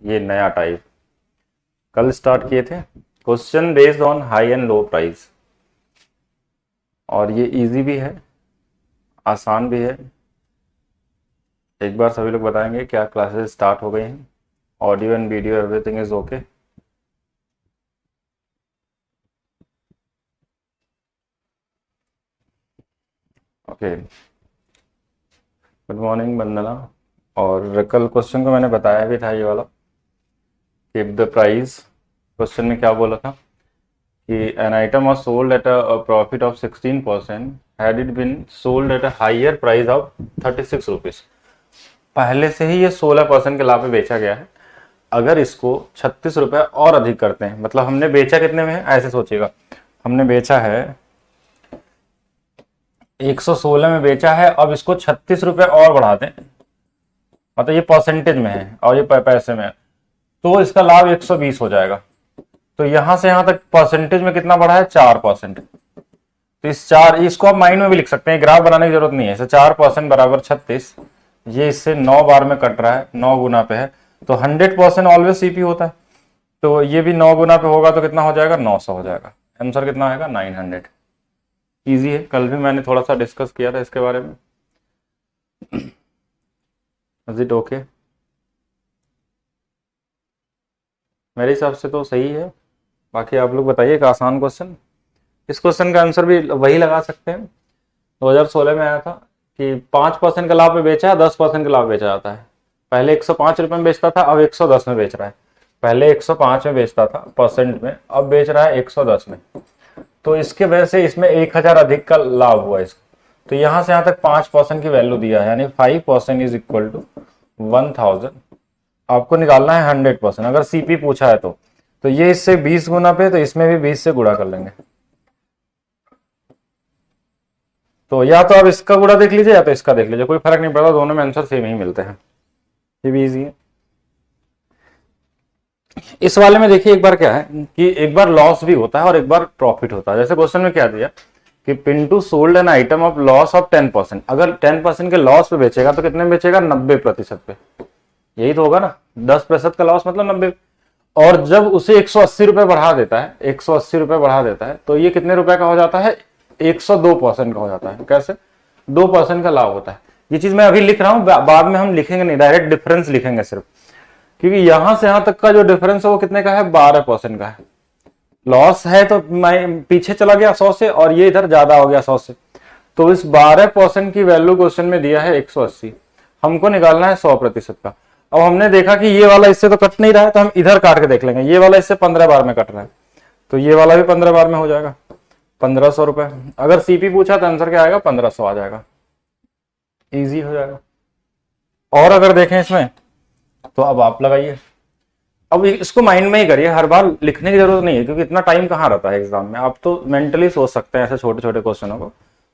ये नया टाइप कल स्टार्ट किए थे। Question based on high and low price, और ये इजी भी है, आसान भी है। एक बार सभी लोग बताएंगे क्या क्लासेस स्टार्ट हो गई हैं, audio and video everything is okay. Okay, good morning Vandana. और कल क्वेश्चन को मैंने बताया भी था ये वाला, कीप द प्राइस। क्वेश्चन में क्या बोला था कि an item was sold at a profit of 16% had it been sold at a higher price of 36 rupees. पहले से ही ये 16% के लाभ पे बेचा गया है। अगर इसको 36 रुपए और अधिक करते हैं, मतलब हमने बेचा कितने में है, ऐसे सोचिएगा, हमने बेचा है 116 में बेचा है, अब इसको 36 रुपए और बढ़ा दें, मतलब ये परसेंटेज में है और ये पैसे में है, तो इसका लाभ 120 हो जाएगा। तो यहां से यहां तक परसेंटेज में कितना बढ़ा है, 4%। तो इस 4, इसको आप माइंड में भी लिख सकते हैं, ग्राफ बनाने की जरूरत नहीं है। 4% बराबर 36, ये इससे 9 बार में कट रहा है, 9 गुना पे है, तो 100% ऑलवेज सीपी होता है, तो ये भी 9 गुना पे होगा तो कितना हो जाएगा, 900 हो जाएगा। आंसर कितना आएगा, 900। इजी है, कल भी मैंने थोड़ा सा डिस्कस किया था इसके बारे में। Is it okay? मेरे हिसाब से तो सही है, बाकी आप लोग बताइए। एक आसान क्वेश्चन, इस क्वेश्चन का आंसर भी वही लगा सकते हैं। 2016 में आया था कि 5% का लाभ में बेचा है, 10% का लाभ बेचा जाता है। पहले 105 रुपए में बेचता था, अब 110 में बेच रहा है। पहले 105 में बेचता था परसेंट में, अब बेच रहा है 110 में। तो इसके वजह से इसमें 1000 अधिक का लाभ हुआ इसको। तो यहां से यहां तक 5% की वैल्यू दिया है, यानी 5% इज इक्वल टू 1000। आपको निकालना है 100%। अगर सीपी पूछा है तो ये इससे 20 गुना पे, तो इसमें भी 20 से गुणा कर लेंगे। तो या तो आप इसका गुणा देख लीजिए या तो इसका देख लीजिए, कोई फर्क नहीं पड़ता, दोनों में आंसर सेम ही मिलते हैं। ये भी इजी है। इस वाले में देखिए एक बार क्या है कि एक बार लॉस भी होता है और एक बार प्रॉफिट होता है। जैसे क्वेश्चन में क्या दिया कि Pintu sold an item of loss of 10%। अगर 10% के लॉस पे बेचेगा तो कितने में बेचेगा, 90% पे। यही तो होगा ना, 10% का लॉस मतलब 90। और जब उसे 180 रुपए बढ़ा देता है, 180 रुपए बढ़ा देता है, तो ये कितने रुपए का हो जाता है, 102% का हो जाता है। कैसे, 2% का लाभ होता है। ये चीज मैं अभी लिख रहा हूं, बाद में हम लिखेंगे नहीं, डायरेक्ट डिफरेंस लिखेंगे सिर्फ, क्योंकि यहां से यहां तक का जो डिफरेंस है वो कितने का है, 12% का है। लॉस है तो मैं पीछे चला गया 100 से, और ये इधर ज्यादा हो गया 100 से, तो इस 12% की वैल्यू क्वेश्चन में दिया है 180। हमको निकालना है 100% का। अब हमने देखा कि ये वाला इससे तो कट नहीं रहा है, तो हम इधर काट के देख लेंगे। ये वाला इससे 15 बार में कट रहा है, तो ये वाला भी 15 बार में हो जाएगा, 1500 रुपए। अगर सीपी पूछा तो आंसर क्या आएगा, 1500 आ जाएगा। इजी हो जाएगा। और अगर देखें इसमें तो अब आप लगाइए। अब इसको माइंड में ही करिए, हर बार लिखने की जरूरत नहीं है, क्योंकि इतना टाइम कहाँ रहता है एग्जाम में। आप तो मेंटली सोच सकते हैं ऐसे छोटे छोटे क्वेश्चनों को।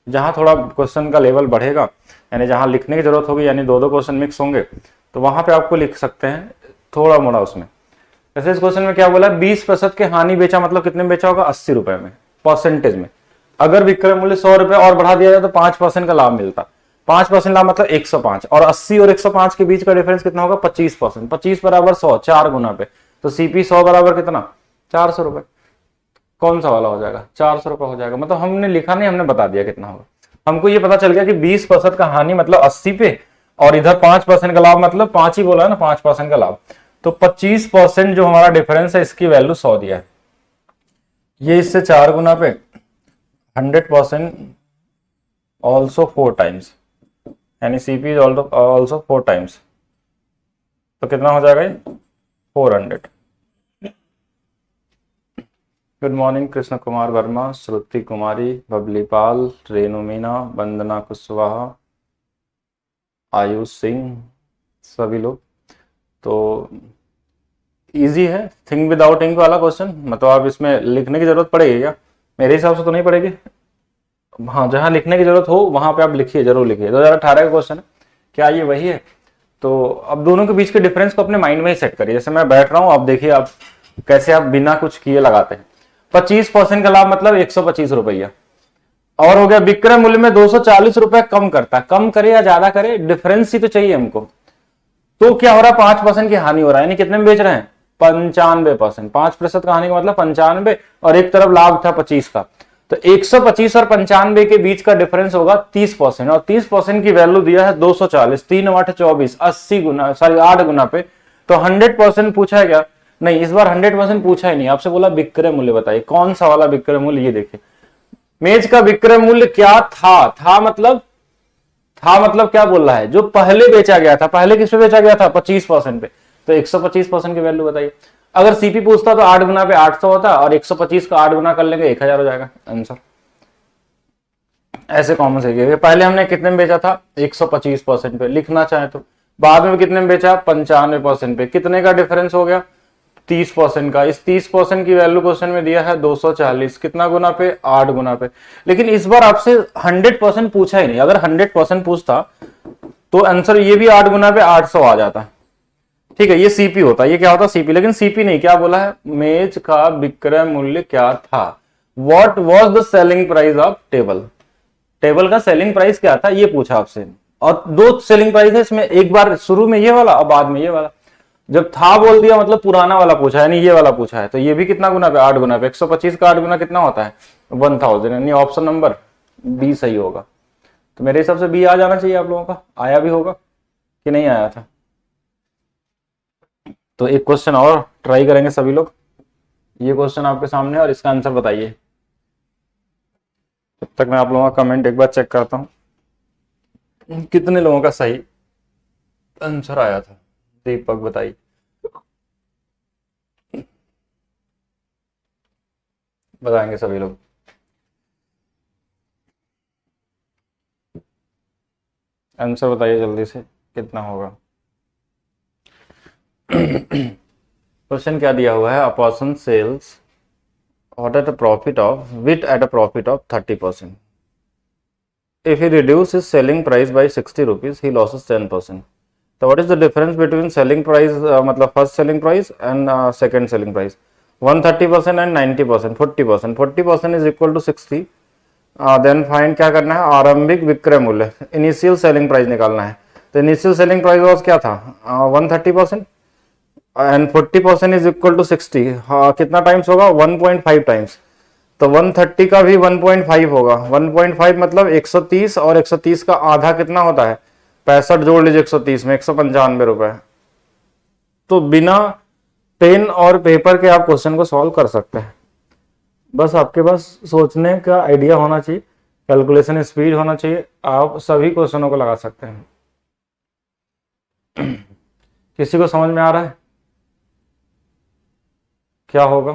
जहां थोड़ा क्वेश्चन का लेवल बढ़ेगा, यानी जहां लिखने की जरूरत होगी, यानी 2-2 क्वेश्चन मिक्स होंगे, तो वहां पे आपको लिख सकते हैं थोड़ा मोड़ा उसमें। जैसे इस क्वेश्चन में क्या बोला, 20% के हानि बेचा, मतलब कितने में बेचा होगा, 80 रुपए में, परसेंटेज में। अगर विक्रय मूल्य 100 रुपए और बढ़ा दिया जाए तो 5% का लाभ मिलता। 5% लाभ मतलब 105, और 80 और 105 के बीच का डिफरेंस कितना होगा, 25%। 25 बराबर 100, 4 गुना पे, तो सीपी 100 बराबर कितना, 400 रुपए। कौन सा वाला हो जाएगा, 400 रुपए हो जाएगा। मतलब हमने लिखा नहीं, हमने बता दिया कितना होगा। हमको ये पता चल गया कि 20% का हानि मतलब 80 पे, और इधर 5% का लाभ मतलब 5 ही बोला है ना, 5% का लाभ, तो 25% जो हमारा डिफरेंस है, इसकी वैल्यू 100 दिया है। ये इससे 4 गुना पे 100% ऑल्सो 4 टाइम्स, यानी सीपी इज ऑल्सो 4 टाइम्स, तो कितना हो जाएगा ये, 400। गुड मॉर्निंग कृष्ण कुमार वर्मा, श्रुति कुमारी, बबली पाल, रेणु मीना, वंदना कुशवाहा, आयुष सिंह, सभी लोग। तो इजी है, थिंक विदाउट इंक वाला क्वेश्चन। मतलब आप इसमें लिखने की जरूरत पड़ेगी क्या, मेरे हिसाब से तो नहीं पड़ेगी। हाँ, जहां लिखने की जरूरत हो वहां पे आप लिखिए, जरूर लिखिए। 2018 का क्वेश्चन है, क्या ये वही है? तो अब दोनों के बीच के डिफरेंस को अपने माइंड में ही सेट करिए। जैसे मैं बैठ रहा हूं, आप देखिए आप कैसे आप बिना कुछ किए लगाते हैं। 25% का लाभ मतलब 125 रुपया, और हो गया विक्रय मूल्य में 240 रुपए कम करता है। कम करे या ज्यादा करे, डिफरेंस ही तो चाहिए हमको। तो क्या हो रहा है, 5% की हानि हो रहा है, यानी कितने में बेच रहे हैं, 95%। 5% का हानि का मतलब 95, और एक तरफ लाभ था 25 का, तो 125 और 95 के बीच का डिफरेंस होगा 30%, और 30% की वैल्यू दिया है 240, 3 8 24, 80 गुना, सॉरी 8 गुना पे, तो 100% पूछा है क्या, नहीं इस बार 100% पूछा ही नहीं, आपसे बोला विक्रय मूल्य बताइए, कौन सा वाला विक्रय मूल्य, ये देखिए मेज का विक्रय मूल्य क्या था मतलब क्या बोल रहा है, जो पहले बेचा गया था, पहले किस पे बेचा गया था, 25% पे, तो 125% की वैल्यू बताइए। अगर सीपी पूछता तो 8 गुना पे 800 होता, और 125 का 8 गुना कर लेंगे 1000 हो जाएगा आंसर। ऐसे कॉमन से पहले हमने कितने में बेचा था, 125% पे, लिखना चाहे तो बाद में कितने में बेचा, 95% पे, कितने का डिफरेंस हो गया, 30% का। इस 30% की वैल्यू क्वेश्चन में दिया है 240, कितना गुना पे, 8 गुना पे। लेकिन इस बार आपसे 100% पूछा ही नहीं, अगर 100% पूछता तो आंसर ये भी 8 गुना पे 800 आ जाता, ठीक है, ये सीपी होता, ये क्या होता, सीपी। लेकिन सीपी नहीं, क्या बोला है, मेज का विक्रय मूल्य क्या था, what was the selling price of table, table का सेलिंग प्राइस क्या था, ये पूछा आपसे। और दो सेलिंग प्राइस है इसमें, एक बार शुरू में ये वाला और बाद में ये वाला। जब था बोल दिया मतलब पुराना वाला पूछा है, यानी ये वाला पूछा है, तो ये भी कितना गुना पे, 8 गुना पे। 125 का 8 गुना कितना होता है, 1000, यानी ऑप्शन नंबर बी सही होगा। तो मेरे हिसाब से बी आ जाना चाहिए आप लोगों का, आया भी होगा कि नहीं आया था। तो एक क्वेश्चन और ट्राई करेंगे सभी लोग, ये क्वेश्चन आपके सामने और इसका आंसर बताइए। तब तक मैं आप लोगों का कमेंट एक बार चेक करता हूं, कितने लोगों का सही आंसर आया था। दीपक बताइए, बताएंगे सभी लोग। आंसर बताइए जल्दी से, कितना होगा। क्वेश्चन क्या दिया हुआ है, a person sells what at a profit of wit at a profit of 30%. If he reduces his selling price by 60 rupees, he loses 10%. So what is the difference between selling price, मतलब first selling price and second selling price? 130% and 90%, 40%. 40% is equal to 60. Then find क्या करना है, आरंभिक विक्रय मूल्य, initial selling price निकालना है। तो इनिशियल सेलिंग प्राइस वाज क्या था, 130%, एंड 40% इज इक्वल टू 60। हाँ, कितना टाइम्स होगा, 1.5 टाइम्स। तो 130 का भी 1.5 होगा, 1.5 मतलब 130, और 130 का आधा कितना होता है, 65 जोड़ लीजिए 130 में, 195 रुपए। तो बिना पेन और पेपर के आप क्वेश्चन को सॉल्व कर सकते हैं, बस आपके पास सोचने का आइडिया होना चाहिए, कैलकुलेशन स्पीड होना चाहिए, आप सभी क्वेश्चनों को लगा सकते हैं। किसी को समझ में आ रहा है क्या होगा?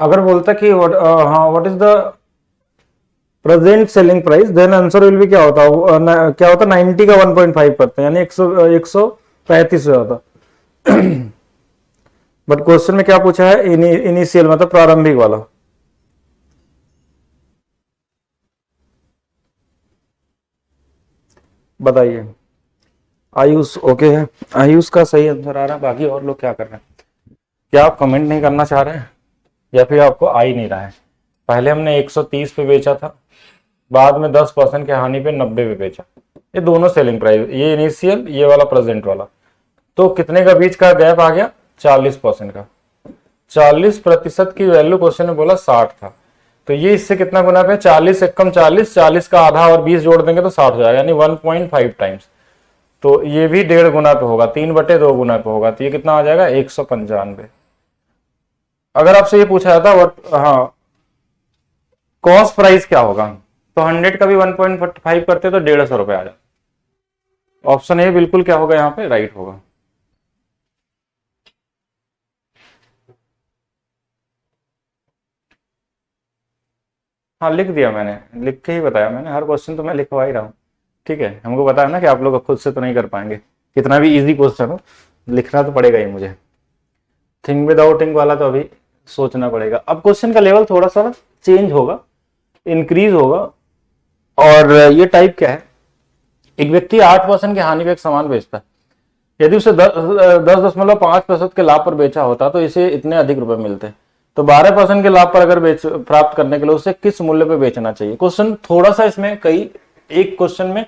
अगर बोलता कि हाँ what is the present selling price, then answer will भी क्या होता है, क्या होता, 90 का 1.5 करते हैं, यानी 135 हो जाता। बट क्वेश्चन में क्या पूछा है, इनिशियल मतलब प्रारंभिक वाला। बताइए, आयुष ओके है, आयुष का सही आंसर आ रहा है। बाकी और लोग क्या कर रहे हैं, क्या आप कमेंट नहीं करना चाह रहे हैं, या फिर आपको आ ही नहीं रहा है? पहले हमने 130 पे बेचा था, बाद में 10% के हानि पे 90 पे बेचा, ये दोनों सेलिंग प्राइस, ये इनिशियल, ये वाला प्रेजेंट वाला। तो कितने का बीच का गैप आ गया, 40% का। 40% की वैल्यू क्वेश्चन में बोला 60 था, तो ये इससे कितना गुना पे, 40 एक कम 40, 40 का आधा और 20 जोड़ देंगे तो 60 हो जाएगा, यानी 1.5 टाइम्स। तो ये भी 1.5 गुना पे होगा, 3/2 गुना पे होगा, तो ये कितना आ जाएगा, 195। अगर आपसे ये पूछा जाता हाँ कॉस्ट प्राइस क्या होगा, तो 100 का भी 1.5 करते तो 150 रुपए आ जाए। ऑप्शन ए बिल्कुल क्या होगा यहाँ पे, राइट होगा। हाँ लिख दिया मैंने, लिख के ही बताया मैंने, हर क्वेश्चन तो मैं लिखवा ही रहा हूँ, ठीक है। हमको बताया ना कि आप लोग खुद से तो नहीं कर पाएंगे, कितना भी इजी क्वेश्चन हो लिखना तो पड़ेगा ही मुझे। थिंक विदाउट इंक वाला तो अभी सोचना पड़ेगा। अब क्वेश्चन का लेवल थोड़ा सा चेंज होगा, इंक्रीज होगा। और ये टाइप क्या है, एक व्यक्ति 8% की हानि पे एक सामान बेचता है, यदि उसे 10.5% के लाभ पर बेचा होता तो इसे इतने अधिक रुपए मिलते। तो 12% के लाभ पर अगर प्राप्त करने के लिए उसे किस मूल्य पे बेचना चाहिए। क्वेश्चन थोड़ा सा इसमें एक क्वेश्चन में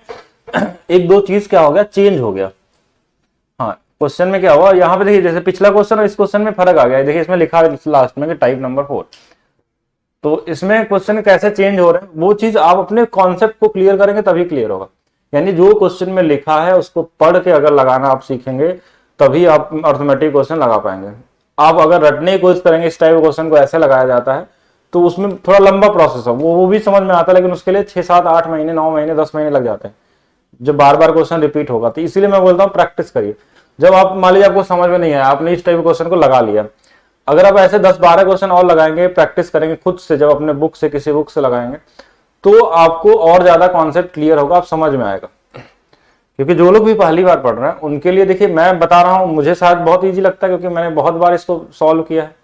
एक दो चीज क्या हो गया, चेंज हो गया। हाँ, क्वेश्चन में क्या हुआ, यहाँ पे देखिए जैसे पिछला क्वेश्चन और इस क्वेश्चन में फर्क आ गया। देखिए इसमें लिखा है लास्ट में कि टाइप नंबर 4। तो इसमें क्वेश्चन कैसे चेंज हो रहे हैं वो चीज आप अपने कॉन्सेप्ट को क्लियर करेंगे तभी क्लियर होगा। यानी जो क्वेश्चन में लिखा है उसको पढ़ के अगर लगाना आप सीखेंगे तभी आप अर्थमेटिक क्वेश्चन लगा पाएंगे। आप अगर रटने की कोशिश करेंगे इस टाइप क्वेश्चन को ऐसे लगाया जाता है तो उसमें थोड़ा लंबा प्रोसेस है, वो भी समझ में आता है, लेकिन उसके लिए 6, 7, 8 महीने, 9 महीने, 10 महीने लग जाते हैं जब बार बार क्वेश्चन रिपीट होगा। तो इसीलिए मैं बोलता हूँ प्रैक्टिस करिए। जब आप मान लीजिए आपको समझ में नहीं आया, आपने इस टाइप क्वेश्चन को लगा लिया, अगर आप ऐसे 10-12 क्वेश्चन और लगाएंगे, प्रैक्टिस करेंगे खुद से, जब अपने बुक से किसी बुक से लगाएंगे तो आपको और ज्यादा कॉन्सेप्ट क्लियर होगा, आप समझ में आएगा। क्योंकि जो लोग भी पहली बार पढ़ रहे हैं उनके लिए देखिए मैं बता रहा हूं, मुझे शायद बहुत इजी लगता है क्योंकि मैंने बहुत बार इसको सॉल्व किया है।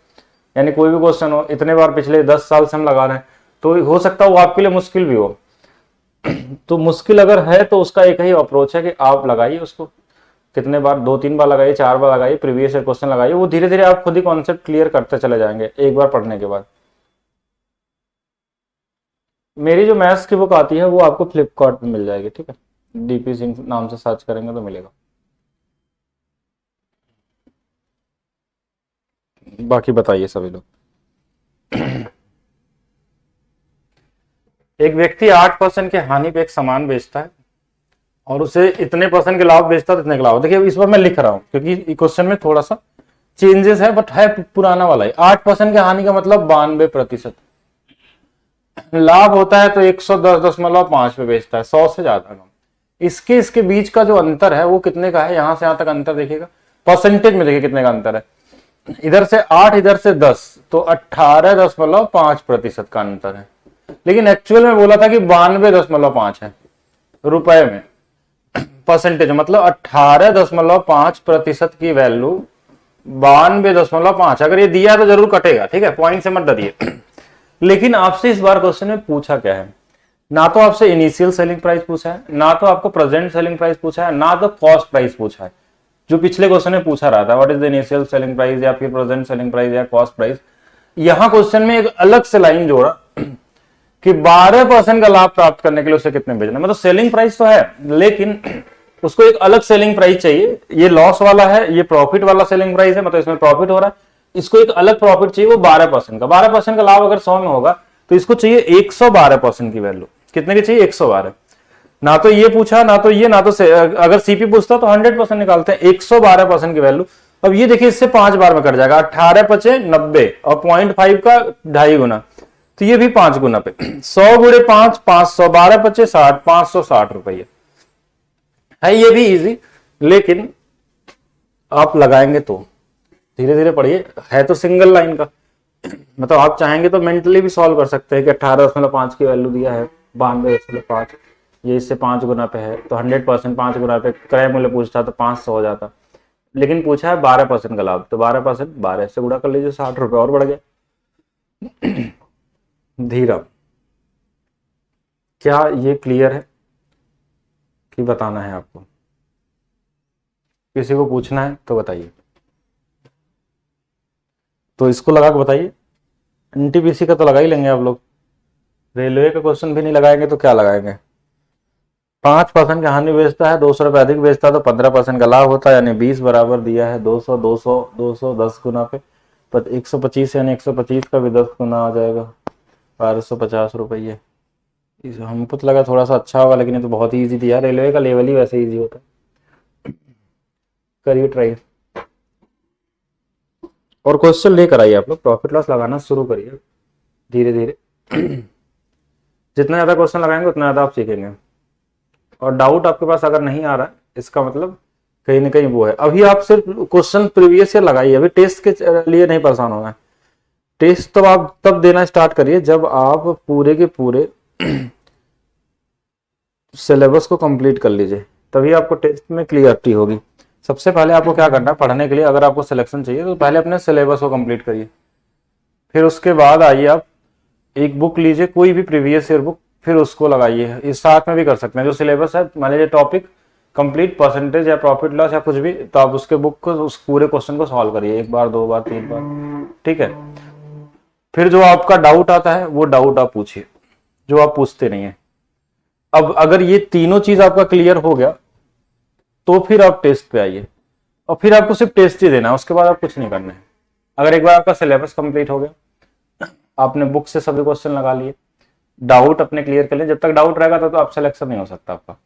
यानी कोई भी क्वेश्चन हो, इतने बार पिछले 10 साल से हम लगा रहे हैं, तो हो सकता है वो आपके लिए मुश्किल भी हो। तो मुश्किल अगर है तो उसका एक ही अप्रोच है कि आप लगाइए उसको, कितने बार, 2-3 बार लगाइए, 4 बार लगाइए, प्रीवियस ईयर क्वेश्चन लगाइए, वो धीरे धीरे आप खुद ही कॉन्सेप्ट क्लियर करते चले जाएंगे एक बार पढ़ने के बाद। मेरी जो मैथ्स की बुक आती है वो आपको फ्लिपकार्ट में मिल जाएगी, ठीक है, डीपी सिंह नाम से सर्च करेंगे तो मिलेगा। बाकी बताइए सभी लोग। एक व्यक्ति 8% के हानि पे एक सामान बेचता है और उसे इतने % के लाभ बेचता है, इतने के लाभ। देखिए इस बार मैं लिख रहा हूं क्योंकि क्वेश्चन में थोड़ा सा चेंजेस है, बट है पुराना वाला ही। 8% के हानि का मतलब 92%। लाभ होता है तो 110.5 पे बेचता है, 100 से ज्यादा कम। इसके बीच का जो अंतर है वो कितने का है, यहां से यहां तक अंतर देखिएगा, परसेंटेज में देखिए कितने का अंतर है। इधर से 8, इधर से 10, तो 18.5% का अंतर है। लेकिन एक्चुअल में बोला था कि 92.5 है रुपए में, परसेंटेज मतलब 18.5% की वैल्यू 92.5। अगर ये दिया तो जरूर कटेगा, ठीक है, पॉइंट से मत डरिए। लेकिन आपसे इस बार क्वेश्चन में पूछा क्या है, ना तो आपसे इनिशियल सेलिंग प्राइस पूछा है, ना तो आपको प्रेजेंट सेलिंग प्राइस पूछा है, ना तो कॉस्ट प्राइस पूछा है। जो पिछले क्वेश्चन में पूछा रहा था what is the initial selling price या फिर प्रेजेंट सेलिंग प्राइस या कॉस्ट प्राइस, यहां क्वेश्चन में एक अलग से लाइन जोड़ा कि 12% का लाभ प्राप्त करने के लिए उसे कितने बेचना। मतलब सेलिंग प्राइस तो है लेकिन उसको एक अलग सेलिंग प्राइस चाहिए। ये लॉस वाला है, ये प्रॉफिट वाला सेलिंग प्राइस है, मतलब इसमें प्रॉफिट हो रहा है, इसको एक अलग प्रॉफिट चाहिए वो 12% का। 12% का लाभ अगर 100 में होगा तो इसको चाहिए 112% की वैल्यू। कितने की चाहिए, 112। ना तो ये पूछा, ना तो ये, ना तो अगर सीपी पूछता तो 100% निकालते हैं, 112% की वैल्यू। अब ये देखिए इससे 5 बार में कट जाएगा, 18 5 90 और 0.5 का 2.5 गुना, तो ये भी 5 गुना पे 100 गुणे 5 500, 12 5 60, 560 रुपये है। ये भी इजी, लेकिन आप लगाएंगे तो धीरे धीरे पढ़िए। है तो सिंगल लाइन का, मतलब आप चाहेंगे तो मेंटली भी सॉल्व कर सकते हैं कि 18.5 की वैल्यू दिया है, 92.5, ये इससे 5 गुना पे है तो 100% 5 गुना पे क्रय मूल्य पूछता तो 500 हो जाता। लेकिन पूछा है 12% का लाभ, तो 12% 12 से गुणा कर लीजिए, 60 रुपए और बढ़ गए। धीरा, क्या ये क्लियर है कि बताना है आपको? किसी को पूछना है तो बताइए, तो इसको लगा के बताइए। एनटीपीसी का तो लगा ही लेंगे आप लोग, रेलवे का क्वेश्चन भी नहीं लगाएंगे तो क्या लगाएंगे। 5% का हानि बेचता है, 200 रुपए अधिक बेचता है तो 15% का लाभ होता है, यानी 20 बराबर दिया है 200 200 200 10 गुना पे 125, यानी 125 का भी 10 गुना आ जाएगा, 1250 रुपये। हमको तो लगा थोड़ा सा अच्छा होगा, लेकिन ये तो बहुत ही ईजी दिया। रेलवे का लेवल ही वैसे ईजी होता है, करिए ट्राई। और क्वेश्चन लेकर आइए आप लोग, प्रॉफिट लॉस लगाना शुरू करिए धीरे धीरे। जितना ज्यादा क्वेश्चन लगाएंगे उतना ज्यादा आप सीखेंगे। और डाउट आपके पास अगर नहीं आ रहा है, इसका मतलब कहीं ना कहीं वो है। अभी आप सिर्फ क्वेश्चन प्रीवियस ईयर लगाइए, अभी टेस्ट के लिए नहीं परेशान होना है। टेस्ट तो आप तब देना स्टार्ट करिए जब आप पूरे के पूरे सिलेबस को कंप्लीट कर लीजिए, तभी आपको टेस्ट में क्लियरिटी होगी। सबसे पहले आपको क्या करना है, पढ़ने के लिए अगर आपको सिलेक्शन चाहिए तो पहले अपने सिलेबस को कंप्लीट करिए, फिर उसके बाद आइए आप एक बुक लीजिए, कोई भी प्रीवियस ईयर बुक, फिर उसको लगाइए। इस साथ में भी कर सकते हैं, जो सिलेबस है मान लीजिए टॉपिक कंप्लीट परसेंटेज या प्रॉफिट लॉस या कुछ भी, तो आप उसके बुक को, उस पूरे क्वेश्चन को सॉल्व करिए 1 बार 2 बार 3 बार, ठीक है। फिर जो आपका डाउट आता है वो डाउट आप पूछिए, जो आप पूछते नहीं है। अब अगर ये तीनों चीज आपका क्लियर हो गया तो फिर आप टेस्ट पे आइए, और फिर आपको सिर्फ टेस्ट ही देना है, उसके बाद आप कुछ नहीं करना है। अगर एक बार आपका सिलेबस कंप्लीट हो गया, आपने बुक से सभी क्वेश्चन लगा लिए, डाउट अपने क्लियर कर लिए, जब तक डाउट रहेगा तो आप सिलेक्शन नहीं हो सकता आपका,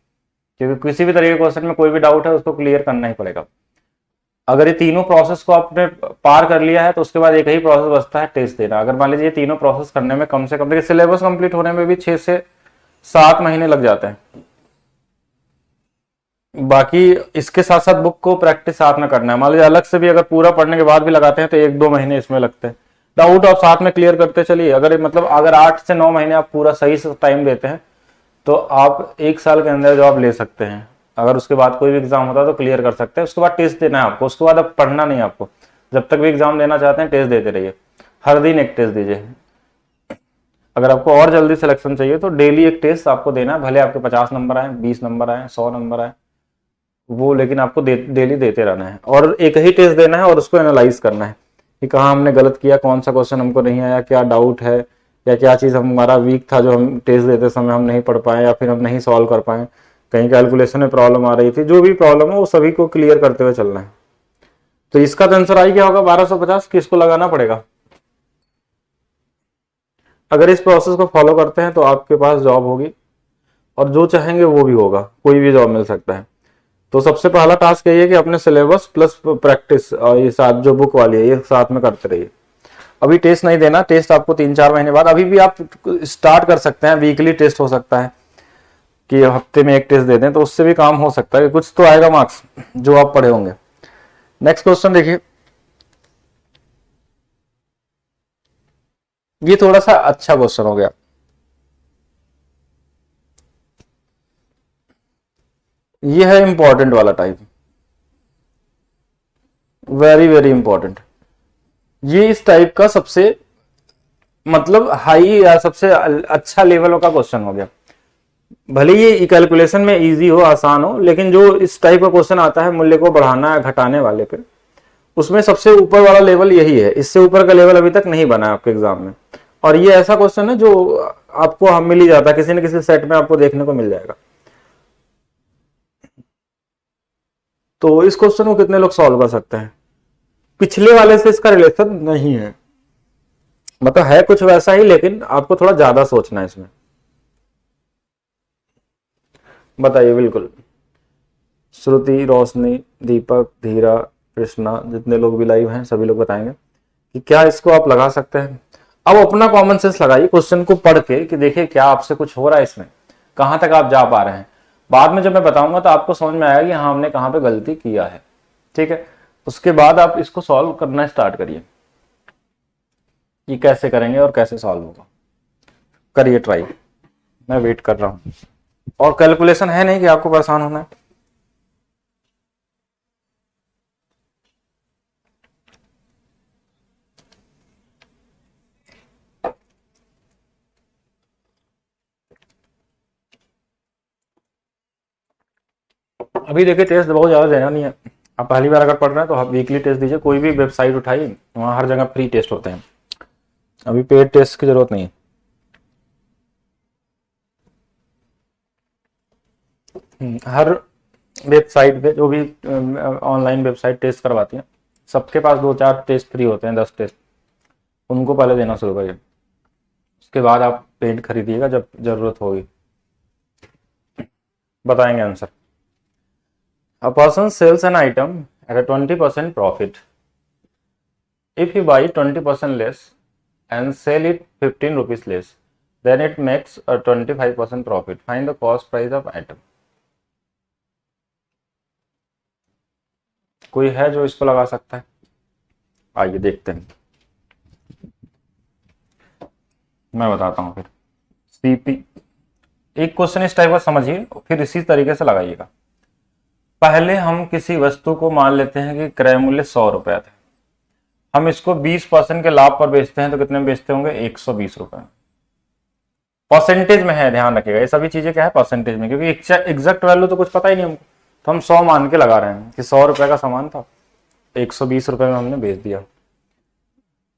क्योंकि किसी भी तरह के क्वेश्चन में कोई भी डाउट है उसको क्लियर करना ही पड़ेगा। अगर ये तीनों प्रोसेस को आपने पार कर लिया है तो उसके बाद एक ही प्रोसेस बचता है, टेस्ट देना। अगर मान लीजिए ये तीनों प्रोसेस करने में कम से कम, देखिए सिलेबस कंप्लीट होने में भी 6 से 7 महीने लग जाते हैं, बाकी इसके साथ साथ बुक को प्रैक्टिस साथ में करना है। मान लीजिए अलग से भी अगर पूरा पढ़ने के बाद भी लगाते हैं तो 1-2 महीने इसमें लगते हैं। डाउट आप साथ में क्लियर करते चलिए। अगर 8 से 9 महीने आप पूरा सही से टाइम देते हैं तो आप 1 साल के अंदर जॉब ले सकते हैं। अगर उसके बाद कोई भी एग्जाम होता है तो क्लियर कर सकते हैं। उसके बाद टेस्ट देना है आपको, उसके बाद अब पढ़ना नहीं है आपको। जब तक भी एग्जाम देना चाहते हैं टेस्ट देते रहिए, हर दिन एक टेस्ट दीजिए। अगर आपको और जल्दी सिलेक्शन चाहिए तो डेली एक टेस्ट आपको देना है, भले आपके 50 नंबर आए, 20 नंबर आए, 100 नंबर आए, वो लेकिन आपको डेली देते रहना है। और एक ही टेस्ट देना है और उसको एनालाइज करना है कि कहाँ हमने गलत किया, कौन सा क्वेश्चन हमको नहीं आया, क्या डाउट है या क्या चीज़ हमारा वीक था जो हम टेस्ट देते समय हम नहीं पढ़ पाए या फिर हम नहीं सॉल्व कर पाए, कहीं कैलकुलेशन में प्रॉब्लम आ रही थी। जो भी प्रॉब्लम है वो सभी को क्लियर करते हुए चलना है। तो इसका तो आंसर आई क्या होगा, 1250, किसको लगाना पड़ेगा। अगर इस प्रोसेस को फॉलो करते हैं तो आपके पास जॉब होगी, और जो चाहेंगे वो भी होगा, कोई भी जॉब मिल सकता है। तो सबसे पहला टास्क यही है कि अपने सिलेबस प्लस प्रैक्टिस और ये साथ जो बुक वाली है ये साथ में करते रहिए। अभी टेस्ट नहीं देना, टेस्ट आपको 3-4 महीने बाद, अभी भी आप स्टार्ट कर सकते हैं। वीकली टेस्ट हो सकता है कि हफ्ते में एक टेस्ट दे दें, तो उससे भी काम हो सकता है, कुछ तो आएगा मार्क्स जो आप पढ़े होंगे। नेक्स्ट क्वेश्चन देखिए, ये थोड़ा सा अच्छा क्वेश्चन हो गया। ये है इंपॉर्टेंट वाला टाइप, वेरी वेरी इंपॉर्टेंट। ये इस टाइप का सबसे मतलब हाई या सबसे अच्छा लेवल का क्वेश्चन हो गया। भले ये कैलकुलेशन में इजी हो, आसान हो, लेकिन जो इस टाइप का क्वेश्चन आता है मूल्य को बढ़ाना या घटाने वाले पे, उसमें सबसे ऊपर वाला लेवल यही है। इससे ऊपर का लेवल अभी तक नहीं बना है आपके एग्जाम में। और ये ऐसा क्वेश्चन है जो आपको हम मिल ही जाता है, किसी न किसी सेट में आपको देखने को मिल जाएगा। तो इस क्वेश्चन को कितने लोग सॉल्व कर सकते हैं। पिछले वाले से इसका रिलेशन नहीं है, मतलब है कुछ वैसा ही, लेकिन आपको थोड़ा ज्यादा सोचना है इसमें। बताइए। बिल्कुल, श्रुति, रोशनी, दीपक, धीरा, कृष्णा, जितने लोग भी लाइव हैं सभी लोग बताएंगे कि क्या इसको आप लगा सकते हैं। अब अपना कॉमन सेंस लगाइए क्वेश्चन को पढ़ के कि देखिए क्या आपसे कुछ हो रहा है इसमें, कहां तक आप जा पा रहे हैं। बाद में जब मैं बताऊंगा तो आपको समझ में आएगा कि हाँ हमने कहां पे गलती किया है, ठीक है। उसके बाद आप इसको सॉल्व करना स्टार्ट करिए कि कैसे करेंगे और कैसे सॉल्व होगा। करिए ट्राई, मैं वेट कर रहा हूं। और कैलकुलेशन है नहीं कि आपको परेशान होना है। अभी देखिए टेस्ट बहुत ज्यादा देना नहीं है। आप पहली बार अगर पढ़ रहे हैं तो आप वीकली टेस्ट दीजिए। कोई भी वेबसाइट उठाइए, वहां हर जगह फ्री टेस्ट होते हैं। अभी पेड टेस्ट की जरूरत नहीं है। हर वेबसाइट पे जो भी ऑनलाइन वेबसाइट टेस्ट करवाती हैं सबके पास 2-4 टेस्ट फ्री होते हैं, 10 टेस्ट। उनको पहले देना शुरू करिए, उसके बाद आप पेड खरीदिएगा जब जरूरत होगी। बताएंगे answer. A person sells an item at a 20% profit. If he buy 20% less and sell it 15 rupees less, then it makes a 25% profit. Find the cost price of item. कोई है जो इसको लगा सकता है? आइए देखते हैं, मैं बताता हूं फिर। सीपी, एक क्वेश्चन इस टाइप का समझिए, फिर इसी तरीके से लगाइएगा। पहले हम किसी वस्तु को मान लेते हैं कि क्रय मूल्य 100 रुपया था, हम इसको 20% के लाभ पर बेचते हैं तो कितने में बेचते होंगे, 120 रुपए। परसेंटेज में है, ध्यान रखिएगा। ये सभी चीजें क्या है, परसेंटेज में, क्योंकि एग्जैक्ट वैल्यू तो कुछ पता ही नहीं हमको। तो हम 100 मान के लगा रहे हैं कि 100 रुपए का सामान था, 120 रुपए में हमने बेच दिया।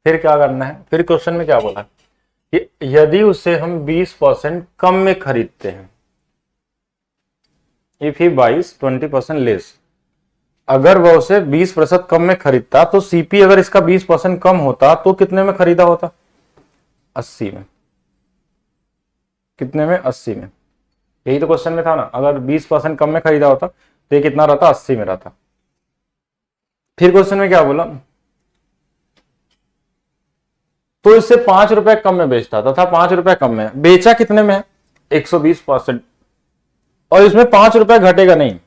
फिर क्या करना है, फिर क्वेश्चन में क्या बोला कि यदि उसे हम 20% कम में खरीदते हैं, इफ ही बाइज 20% लेस, अगर वह उसे 20% कम में खरीदता तो सीपी अगर इसका 20% कम होता तो कितने में खरीदा होता? 80 में। कितने में? 80 में। यही तो क्वेश्चन में था ना, अगर 20% कम में खरीदा होता तो ये कितना रहता? 80 में रहता। फिर क्वेश्चन में क्या बोला, तो इससे 5 रुपए कम में बेचता तथा 5 रुपए कम में बेचा, कितने में? 120%। और इसमें 5 रुपए घटेगा नहीं,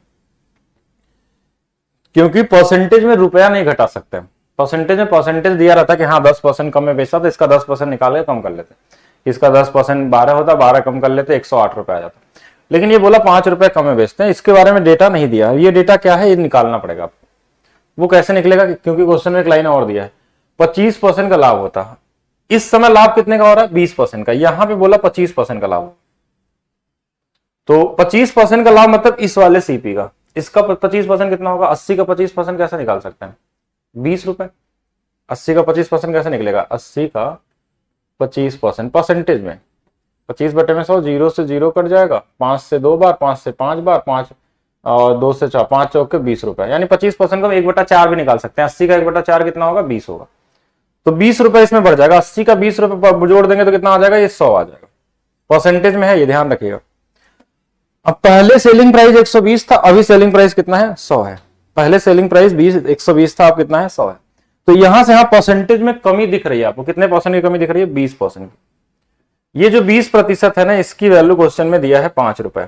क्योंकि परसेंटेज में रुपया नहीं घटा सकते। परसेंटेज में परसेंटेज दिया रहता कि हाँ 10% कम में बेचा तो इसका 10% निकाल के कम कर लेते, इसका 10% 12 होता, 12 कम कर लेते, 108 रुपए आ जाता। लेकिन ये बोला 5 रुपए कम में बेचते हैं, इसके बारे में डेटा नहीं दिया। ये डेटा क्या है, ये निकालना पड़ेगा आपको। वो कैसे निकलेगा, क्योंकि क्वेश्चन में एक लाइन और दिया है, 25% का लाभ होता। इस समय लाभ कितने का हो रहा है? 20% का। यहां पे बोला 25% का लाभ, तो 25% का लाभ मतलब इस वाले सीपी का, इसका 25% कितना होगा? 80 का 25% कैसे निकाल सकते हैं? 20 रुपए। 80 का 25% कैसे निकलेगा? 80 का 25% परसेंटेज में 25 बटे में 100, 0 से 0 कट जाएगा, 5 से 2 बार, 5 से 5 बार, 5 और 2 से 4, 5 चौक के 20 रुपए, यानी 25% का 1/4 भी निकाल सकते हैं। 80 का 1/4 कितना होगा? 20 होगा। तो 20 रुपए इसमें बढ़ जाएगा। 80 का 20 रुपए जोड़ देंगे तो कितना आ जाएगा? ये 100 आ जाएगा। परसेंटेज में है, ये ध्यान रखिएगा। अब पहले सेलिंग प्राइस 120 था, अभी सेलिंग प्राइस कितना है? 100 है। पहले सेलिंग प्राइस 120 था, अब कितना है? 100 है। तो यहां से यहां परसेंटेज में कमी दिख रही है आपको। कितने परसेंट की कमी दिख रही है? 20% की। ये जो 20% है ना, इसकी वैल्यू क्वेश्चन में दिया है 5 रुपए,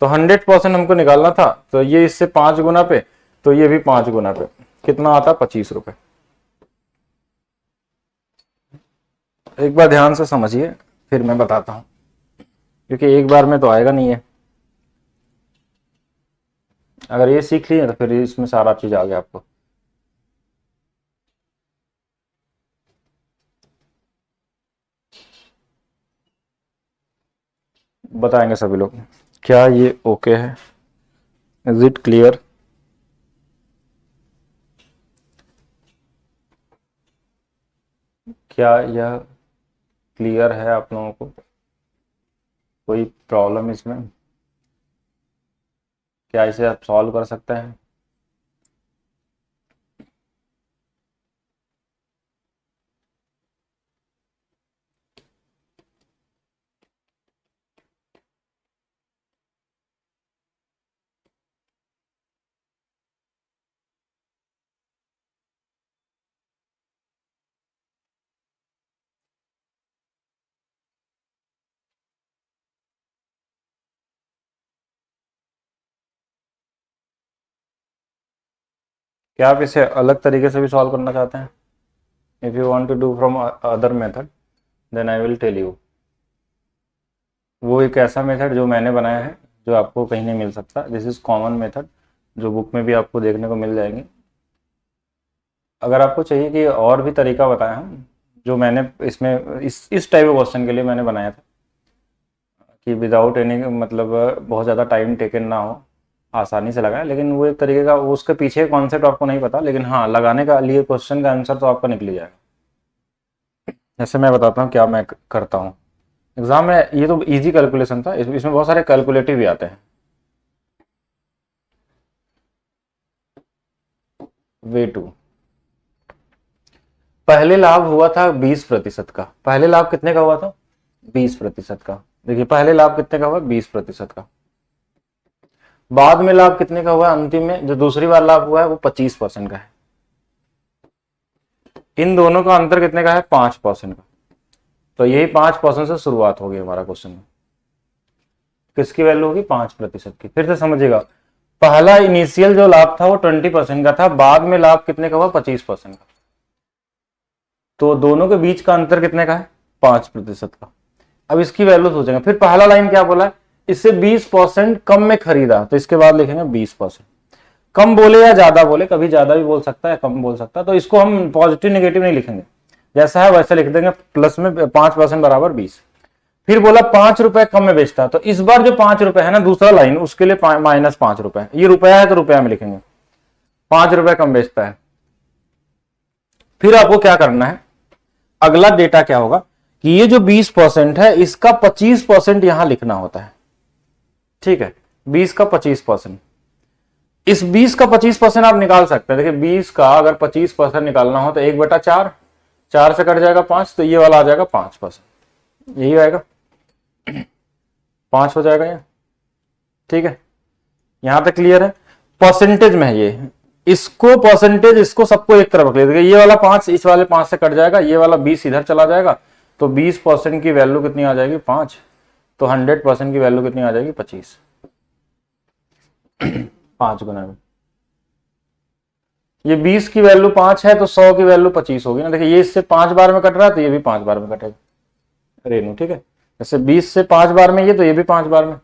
तो 100% हमको निकालना था, तो ये इससे 5 गुना पे, तो ये भी 5 गुना पे, कितना आता? 25 रुपए। एक बार ध्यान से समझिए, फिर मैं बताता हूं, क्योंकि एक बार में तो आएगा नहीं है। अगर ये सीख लिए तो फिर इसमें सारा चीज आ गया आपको। बताएंगे सभी लोग, क्या ये ओके है? Is it clear? क्या यह क्लियर है आप लोगों को? कोई प्रॉब्लम इसमें? क्या इसे आप सॉल्व कर सकते हैं? क्या आप इसे अलग तरीके से भी सॉल्व करना चाहते हैं? If you want to do from other method then I will tell you. वो एक ऐसा मेथड जो मैंने बनाया है, जो आपको कहीं नहीं मिल सकता। दिस इज कॉमन मेथड, जो बुक में भी आपको देखने को मिल जाएंगे। अगर आपको चाहिए कि और भी तरीका बताएं हम, जो मैंने इसमें इस टाइप ऑफ क्वेश्चन के लिए मैंने बनाया था, कि विदाउट एनी मतलब बहुत ज़्यादा टाइम टेकन ना हो, आसानी से लगाएं। लेकिन वो एक तरीके का, उसके पीछे कॉन्सेप्ट आपको नहीं पता, लेकिन हाँ लगाने का लिए क्वेश्चन का आंसर तो आपका निकल जाएगा। जैसे मैं बताता हूँ क्या मैं करता हूँ एग्जाम में। ये तो इजी कैलकुलेशन था, इसमें बहुत सारे कैलकुलेटिव भी आते हैं। वे टू, पहले लाभ हुआ था 20% का। पहले लाभ कितने का हुआ था? 20% का। देखिए पहले लाभ कितने का हुआ? 20% का। बाद में लाभ कितने का हुआ? अंतिम में जो दूसरी बार लाभ हुआ है वो 25% का है। इन दोनों का अंतर कितने का है? 5% का। तो यही 5% से शुरुआत होगी हमारा क्वेश्चन में। किसकी वैल्यू होगी? 5% की। फिर से समझिएगा, पहला इनिशियल जो लाभ था वो 20% का था, बाद में लाभ कितने का हुआ? 25% का। तो दोनों के बीच का अंतर कितने का है? 5% का। अब इसकी वैल्यू सोचेंगे। फिर पहला लाइन क्या बोला? इससे 20% कम में खरीदा, तो इसके बाद लिखेंगे 20%। कम बोले या ज्यादा बोले, कभी ज्यादा भी बोल सकता है, कम बोल सकता है, तो इसको हम पॉजिटिव नेगेटिव नहीं लिखेंगे, जैसा है वैसे लिख देंगे। प्लस में 5% बराबर 20। फिर बोला 5 रुपए कम में बेचता है, तो इस बार जो 5 रुपए है ना दूसरा लाइन, उसके लिए -5 रुपए, ये रुपया है तो रुपया में लिखेंगे, 5 रुपए कम बेचता है। फिर आपको क्या करना है, अगला डेटा क्या होगा कि ये जो 20% है इसका 25% यहां लिखना होता है, ठीक है, 20 का 25%। इस 20 का 25% आप निकाल सकते हैं। देखिए 20 का अगर 25% निकालना हो तो 1/4, 4 से कट जाएगा 5, तो ये वाला आ जाएगा 5%, यही आएगा 5 हो जाएगा ये, ठीक है, यहां तक क्लियर है। परसेंटेज में है ये, इसको परसेंटेज, इसको सबको एक तरफ रख लीजिएगा, ये वाला 5 इस वाले 5 से कट जाएगा, ये वाला 20 इधर चला जाएगा, तो 20% की वैल्यू कितनी आ जाएगी 5, तो 100% की वैल्यू कितनी आ जाएगी 25, 5 गुना में। ये 20 की वैल्यू 5 है तो 100 की वैल्यू 25 होगी ना। देखिए ये इससे 5 बार में कट रहा है तो ये भी 5 बार में कटेगा रेनू, ठीक है, जैसे 20 से 5 बार में ये, तो ये भी 5 बार में।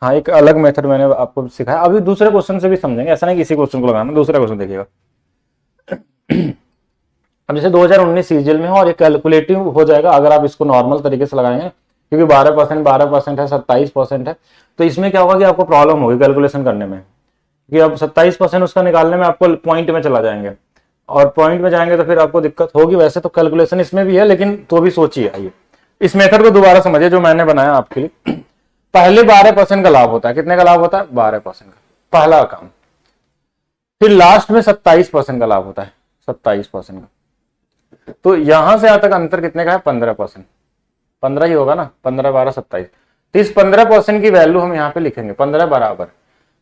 हाँ, एक अलग मेथड मैंने आपको सिखाया, अभी दूसरे क्वेश्चन से भी समझेंगे, ऐसा नहीं कि इसी क्वेश्चन को लगाना, दूसरा क्वेश्चन देखिएगा। अब जैसे 2019 सीजीएल में हो और ये कैलकुलेटिव हो जाएगा अगर आप इसको नॉर्मल तरीके से लगाएंगे, क्योंकि 12% है, 27% है, तो इसमें क्या होगा कि आपको प्रॉब्लम होगी कैलकुलेशन करने में, कि अब 27% उसका निकालने में आपको पॉइंट में चला जाएंगे, और पॉइंट में जाएंगे तो फिर आपको दिक्कत होगी। वैसे तो कैलकुलेशन इसमें भी है, लेकिन तो भी सोचिए, आइए इस मेथड को दोबारा समझिए जो मैंने बनाया आपके लिए। पहले 12% का लाभ होता है, कितने का लाभ होता है 12% का, पहला काम। फिर लास्ट में 27% का लाभ होता है, 27% का। तो यहां से यहां तक अंतर कितने का है 15%, 15 ही होगा ना, 15, 12, 27। तो इस 15% की वैल्यू हम यहाँ पे लिखेंगे, 15 बराबर,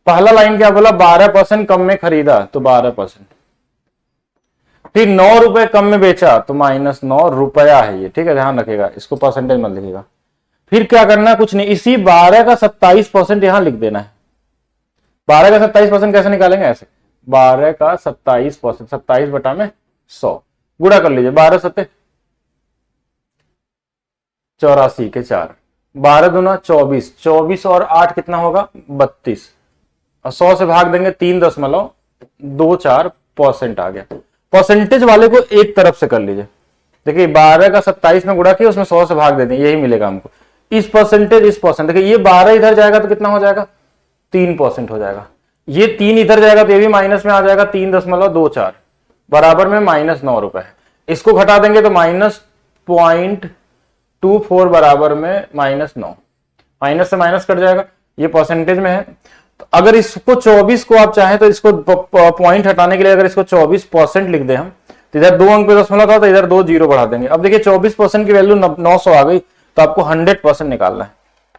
पहला लाइन क्या बोला 12% कम में खरीदा तो 12%, फिर 9 रुपए कम में बेचा तो -9 रुपया है ये, ठीक है, ध्यान रखिएगा, इसको परसेंटेज मत लिखिएगा। फिर क्या करना है, कुछ नहीं, इसी 12 का 27% यहां लिख देना है। 12 का 27% कैसे निकालेंगे, ऐसे 12 का 27%, 27 बटा में 100, गुणा कर लीजिए, 12 सत्ते 84 के 4, 12 दूना 24, 24 और 8 कितना होगा 32, और 100 से भाग देंगे 3.24% आ गया। परसेंटेज वाले को एक तरफ से कर लीजिए, देखिए 12 का 27 में गुणा किया, उसमें 100 से भाग दे दें, यही मिलेगा हमको। इस परसेंटेज, इस परसेंट, देखिए ये 12 इधर जाएगा तो कितना हो जाएगा 3% हो जाएगा, ये 3 इधर जाएगा तो ये भी माइनस में आ जाएगा, 3.24 बराबर में -9 रुपए है। इसको घटा देंगे तो -0.24 बराबर में -9, माइनस से माइनस कट जाएगा, ये परसेंटेज में है। तो अगर इसको 24 को आप चाहें तो इसको पॉइंट हटाने के लिए अगर इसको 24% लिख दे हम, तो इधर 2 अंक पे दशमलव था तो इधर 2 जीरो बढ़ा देंगे। अब देखिए 24% की वैल्यू 900 आ गई, तो आपको 100% निकालना है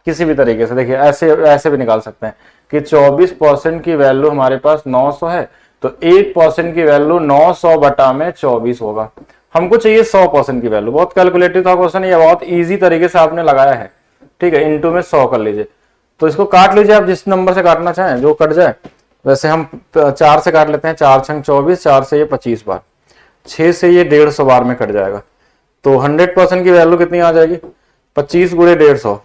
किसी भी तरीके से। देखिए ऐसे भी निकाल सकते हैं कि 24% की वैल्यू हमारे पास 900 है, तो 1% की वैल्यू 900 बटा में 24 होगा। हमको चाहिए 100% की वैल्यू। बहुत कैलकुलेटिव था क्वेश्चन, ये बहुत इजी तरीके से आपने लगाया है, ठीक है। इनटू में 100 कर लीजिए, तो इसको काट लीजिए आप जिस नंबर से काटना चाहें, जो कट जाए। वैसे हम 4 से काट लेते हैं, 4 छंग 24, 4 से ये 25 बार, 6 से ये 150 बार में कट जाएगा। तो 100% की वैल्यू कितनी आ जाएगी 25 गुणे 150,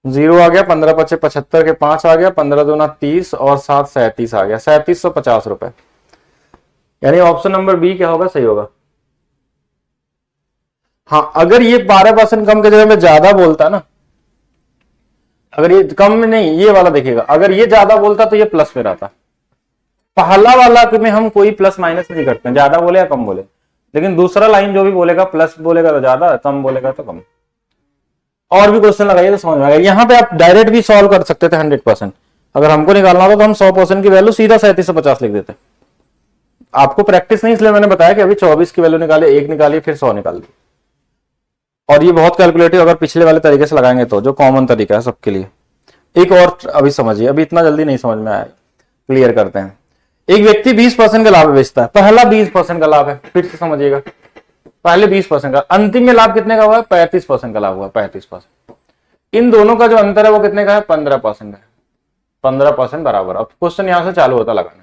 0 आ गया, 15 पचे 75 के 5 आ गया, 15 दूना 30 और 7 37 आ गया, 3750 रुपए। यानी ऑप्शन नंबर बी क्या होगा, सही होगा। हाँ, अगर ये 12% कम के जगह में ज्यादा बोलता ना, अगर ये कम में नहीं, ये वाला देखिएगा, अगर ये ज्यादा बोलता तो ये प्लस में रहता। पहला वाला में हम कोई प्लस माइनस नहीं करते, ज्यादा बोले या कम बोले, लेकिन दूसरा लाइन जो भी बोलेगा प्लस बोलेगा तो ज्यादा, कम बोलेगा तो कम। और भी क्वेश्चन लगाइए तो समझ में आएगा। यहाँ पे आप डायरेक्ट भी सॉल्व कर सकते थे 100%। अगर हमको निकालना होता तो हम 100% की वैल्यू सीधा 3750 लिख देते। आपको प्रैक्टिस नहीं, इसलिए मैंने बताया कि अभी 24 की वैल्यू निकाले, 1 निकाली, फिर 100 निकाल दी। और ये बहुत कैलकुलेटिव अगर पिछले वाले तरीके से लगाएंगे तो, जो कॉमन तरीका है सबके लिए। एक और अभी समझिए, अभी इतना जल्दी नहीं समझ में आया, क्लियर करते हैं। एक व्यक्ति 20% का लाभ बेचता है, पहला 20% का लाभ है, फिर से समझिएगा, पहले 20% का, अंतिम में लाभ कितने का हुआ है 35% का लाभ हुआ, 35%। इन दोनों का जो अंतर है वो कितने का है 15% का है, 15% बराबर। अब क्वेश्चन यहां से चालू होता लगाना।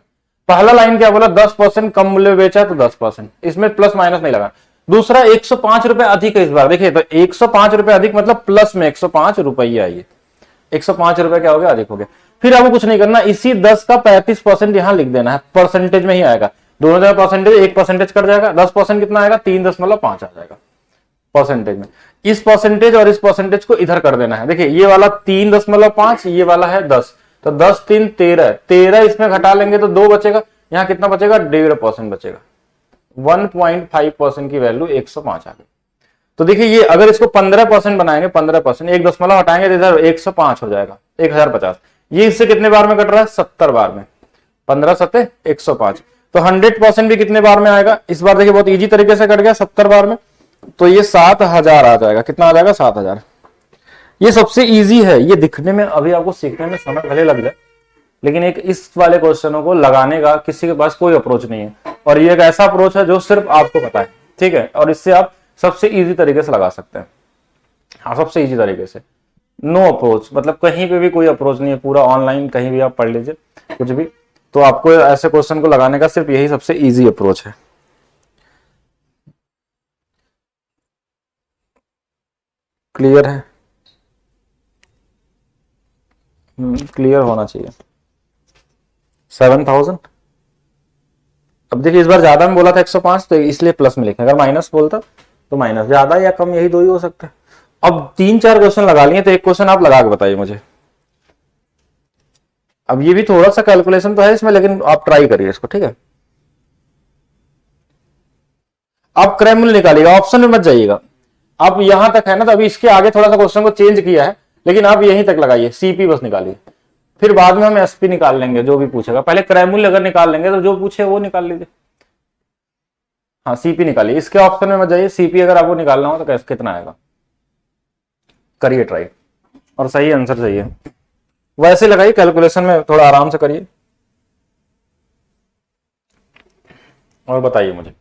पहला लाइन क्या बोला 10% कम मूल्य बेचा तो 10%, इसमें प्लस माइनस नहीं लगा। दूसरा 105 रुपए अधिक है इस बार, देखिए तो 105 रुपए अधिक मतलब प्लस में 105 रुपये आइए, 105 रुपए क्या हो गया अधिक हो गया। फिर आपको कुछ नहीं करना, इसी 10 का 35% यहां लिख देना है, परसेंटेज में ही आएगा। दोनों जगह परसेंटेज 1% कट जाएगा, 10% कितना आएगा, 3.5 आ जाएगा परसेंटेज में। इस परसेंटेज और इस परसेंटेज को इधर कर देना है। देखिए ये वाला 3.5, ये वाला है 10, तो 10 3 13, 13 इसमें घटा लेंगे तो 2 बचेगा, यहाँ कितना बचेगा, 1.5% बचेगा। 1.5% की वैल्यू 105 आ गई। तो देखिए ये अगर इसको 15% बनाएंगे, 15%, 1 दशमलव हटाएंगे तो इधर 105 हो जाएगा, 1050। ये इससे कितने बार में कट रहा है, 70 बार में, 15 सत्ते 105। तो 100% भी कितने बार में आएगा, इस बार देखिए बहुत इजी तरीके से कट गया 70 बार में, तो ये 7000 आ जाएगा। कितना आ जाएगा, 7000। ये सबसे इजी है, ये दिखने में, अभी आपको सीखने में समय भले लग जाए, लेकिन एक इस वाले क्वेश्चनों को लगाने का किसी के पास कोई अप्रोच नहीं है, और ये एक ऐसा अप्रोच है जो सिर्फ आपको पता है, ठीक है, और इससे आप सबसे इजी तरीके से लगा सकते हैं। हाँ, सबसे इजी तरीके से, नो अप्रोच, मतलब कहीं पे भी कोई अप्रोच नहीं है, पूरा ऑनलाइन कहीं भी आप पढ़ लीजिए कुछ भी, तो आपको ऐसे क्वेश्चन को लगाने का सिर्फ यही सबसे इजी अप्रोच है। क्लियर है? क्लियर होना चाहिए। 7000। अब देखिए इस बार ज्यादा में बोला था 105, तो इसलिए प्लस में लिखे, अगर माइनस बोलता तो माइनस, ज्यादा या कम यही दो ही हो सकता है। अब 3-4 क्वेश्चन लगा लिए, तो एक क्वेश्चन आप लगा के बताइए मुझे। अब ये भी थोड़ा सा कैलकुलेशन तो है इसमें, लेकिन आप ट्राई करिए इसको, ठीक है। आप क्रैमूल निकालिएगा, ऑप्शन में मत जाइएगा। आप यहां तक है ना, तो अभी इसके आगे थोड़ा सा क्वेश्चन को चेंज किया है, लेकिन आप यहीं तक लगाइए, सीपी बस निकालिए, फिर बाद में हम एसपी निकाल लेंगे जो भी पूछेगा। पहले क्रैमूल अगर निकाल लेंगे तो जो पूछे वो निकाल लीजिए। हाँ, सीपी निकालिए, इसके ऑप्शन में मत जाइए, सीपी अगर आपको निकालना हो तो कैसे कितना आएगा, करिए ट्राई, और सही आंसर चाहिए। वैसे लगाइए, कैलकुलेशन में थोड़ा आराम से करिए, और बताइए मुझे।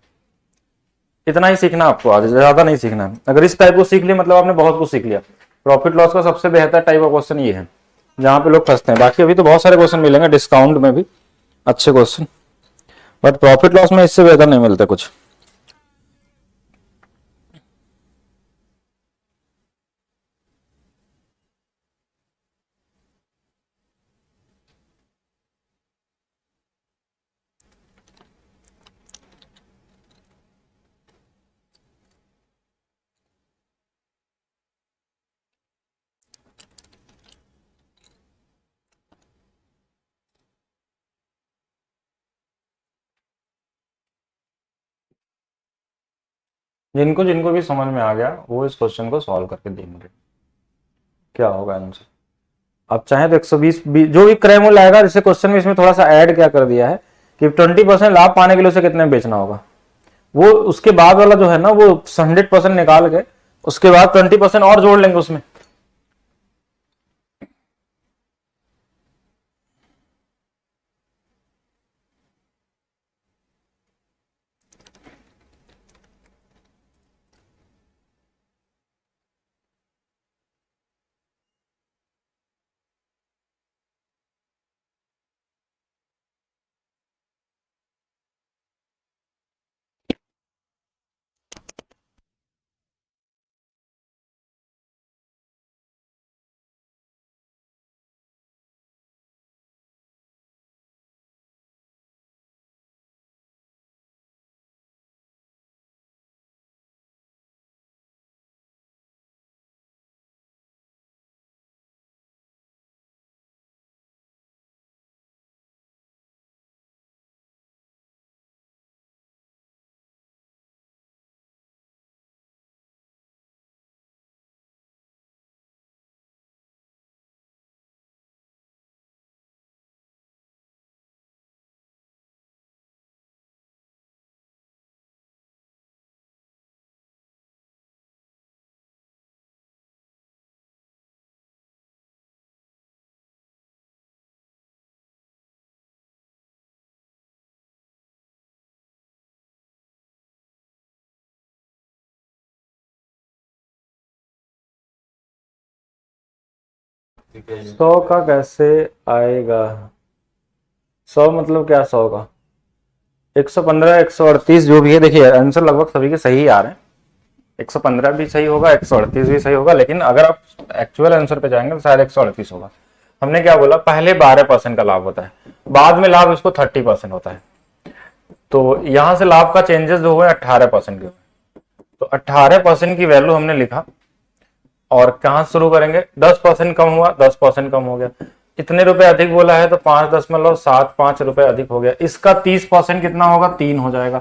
इतना ही सीखना आपको, आज ज्यादा नहीं सीखना है। अगर इस टाइप को सीख लिया मतलब आपने बहुत कुछ सीख लिया। प्रॉफिट लॉस का सबसे बेहतर टाइप ऑफ क्वेश्चन ये है जहां पे लोग फंसते हैं। बाकी अभी तो बहुत सारे क्वेश्चन मिलेंगे डिस्काउंट में भी अच्छे क्वेश्चन, बट प्रॉफिट लॉस में इससे बेहतर नहीं मिलते कुछ। जिनको जिनको भी समझ में आ गया वो इस क्वेश्चन को सॉल्व करके देंगे, क्या होगा आंसर। आप चाहें तो 120 जो भी क्रैमूल आएगा, जैसे क्वेश्चन में इसमें थोड़ा सा ऐड क्या कर दिया है कि 20% लाभ पाने के लिए उसे कितने में बेचना होगा, वो उसके बाद वाला जो है ना, वो 100% निकाल के उसके बाद 20% और जोड़ लेंगे उसमें। ठीक है जी। 100 का कैसे आएगा, 100 मतलब क्या 100 का, 115 138 जो भी है, देखिए आंसर लगभग सभी के सही आ रहे हैं। 115 भी सही होगा, 138 भी सही होगा, लेकिन अगर आप एक्चुअल आंसर पे जाएंगे तो शायद 138 होगा। हमने क्या बोला, पहले 12% का लाभ होता है, बाद में लाभ इसको 30% होता है। तो यहां से लाभ का चेंजेस जो हुए 18% के, तो 18% की वैल्यू हमने लिखा और कहां शुरू करेंगे, 10% कम हुआ, 10% कम हो गया, इतने रुपए अधिक बोला है तो 5.75 रुपए अधिक हो गया। इसका 30% कितना होगा, 3 हो जाएगा।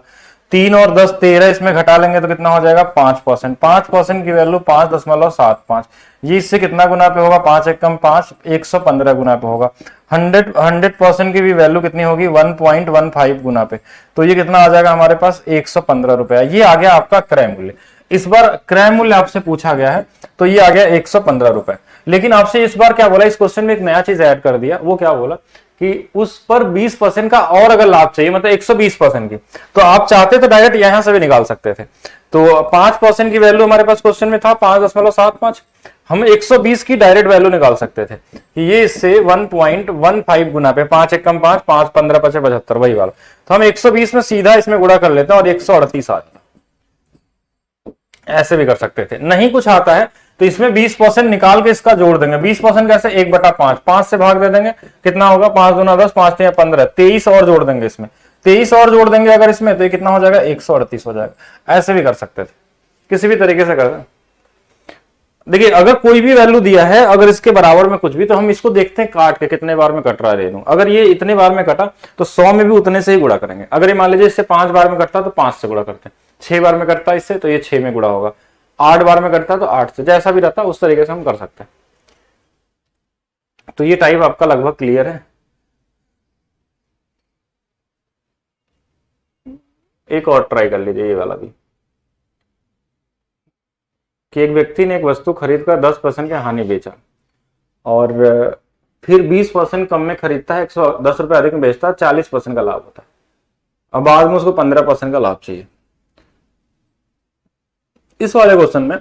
3 और 10 13, इसमें घटा लेंगे तो कितना हो जाएगा 5%। 5% की वैल्यू 5.75, ये इससे कितना गुना पे होगा, 5 एक कम 5, 115 गुना पे होगा। 100% की भी वैल्यू कितनी होगी, 1.15 गुना पे, तो ये कितना आ जाएगा हमारे पास 115 रुपया। ये आ गया आपका क्रय मूल्य। इस बार क्रय मूल्य आपसे पूछा गया है तो ये आ गया 115 रुपए। लेकिन आपसे इस बार क्या बोला, इस क्वेश्चन में एक नया चीज ऐड कर दिया। वो क्या बोला कि उस पर 20% का और अगर लाभ चाहिए, मतलब 120% की, तो आप चाहते तो डायरेक्ट यहां से भी निकाल सकते थे। तो 5% की वैल्यू हमारे पास क्वेश्चन में था 5.75, हम 120 की डायरेक्ट वैल्यू निकाल सकते थे कि ये इससे 1.15 गुना पे, 5 एक कम 5, 5 15 5 75, वही वाला। तो हम 120 में सीधा इसमें गुणा कर लेते हैं और 138 आ जाता। ऐसे भी कर सकते थे। नहीं कुछ आता है तो इसमें 20% निकाल के इसका जोड़ देंगे। 20% कैसे, 1/5, 5 से भाग दे देंगे, कितना होगा, 5 दूना 10, 5 3 15, 23 और जोड़ देंगे इसमें, 23 और जोड़ देंगे अगर इसमें, तो ये कितना हो जाएगा, 138 हो जाएगा। ऐसे भी कर सकते थे, किसी भी तरीके से कर। देखिए अगर कोई भी वैल्यू दिया है, अगर इसके बराबर में कुछ भी, तो हम इसको देखते हैं काट के कितने बार में कट रहा है रेनू। अगर ये इतने बार में कटा तो 100 में भी उतने से ही गुणा करेंगे। अगर ये मान लीजिए इससे 5 बार में कटता तो 5 से गुणा करते हैं, 6 बार में कटता इससे तो ये 6 में गुणा होगा, 8 बार में कटता तो 8 से, जैसा भी रहता उस तरीके से हम कर सकते हैं। तो ये टाइप आपका लगभग क्लियर है। एक और ट्राई कर लीजिए ये वाला भी, कि एक व्यक्ति ने एक वस्तु खरीदकर 10% की हानि बेचा और फिर 20% कम में खरीदता है, 110 रुपए अधिक में बेचता है, 40% का लाभ होता है। अब बाद में उसको 15% का लाभ चाहिए। इस वाले क्वेश्चन में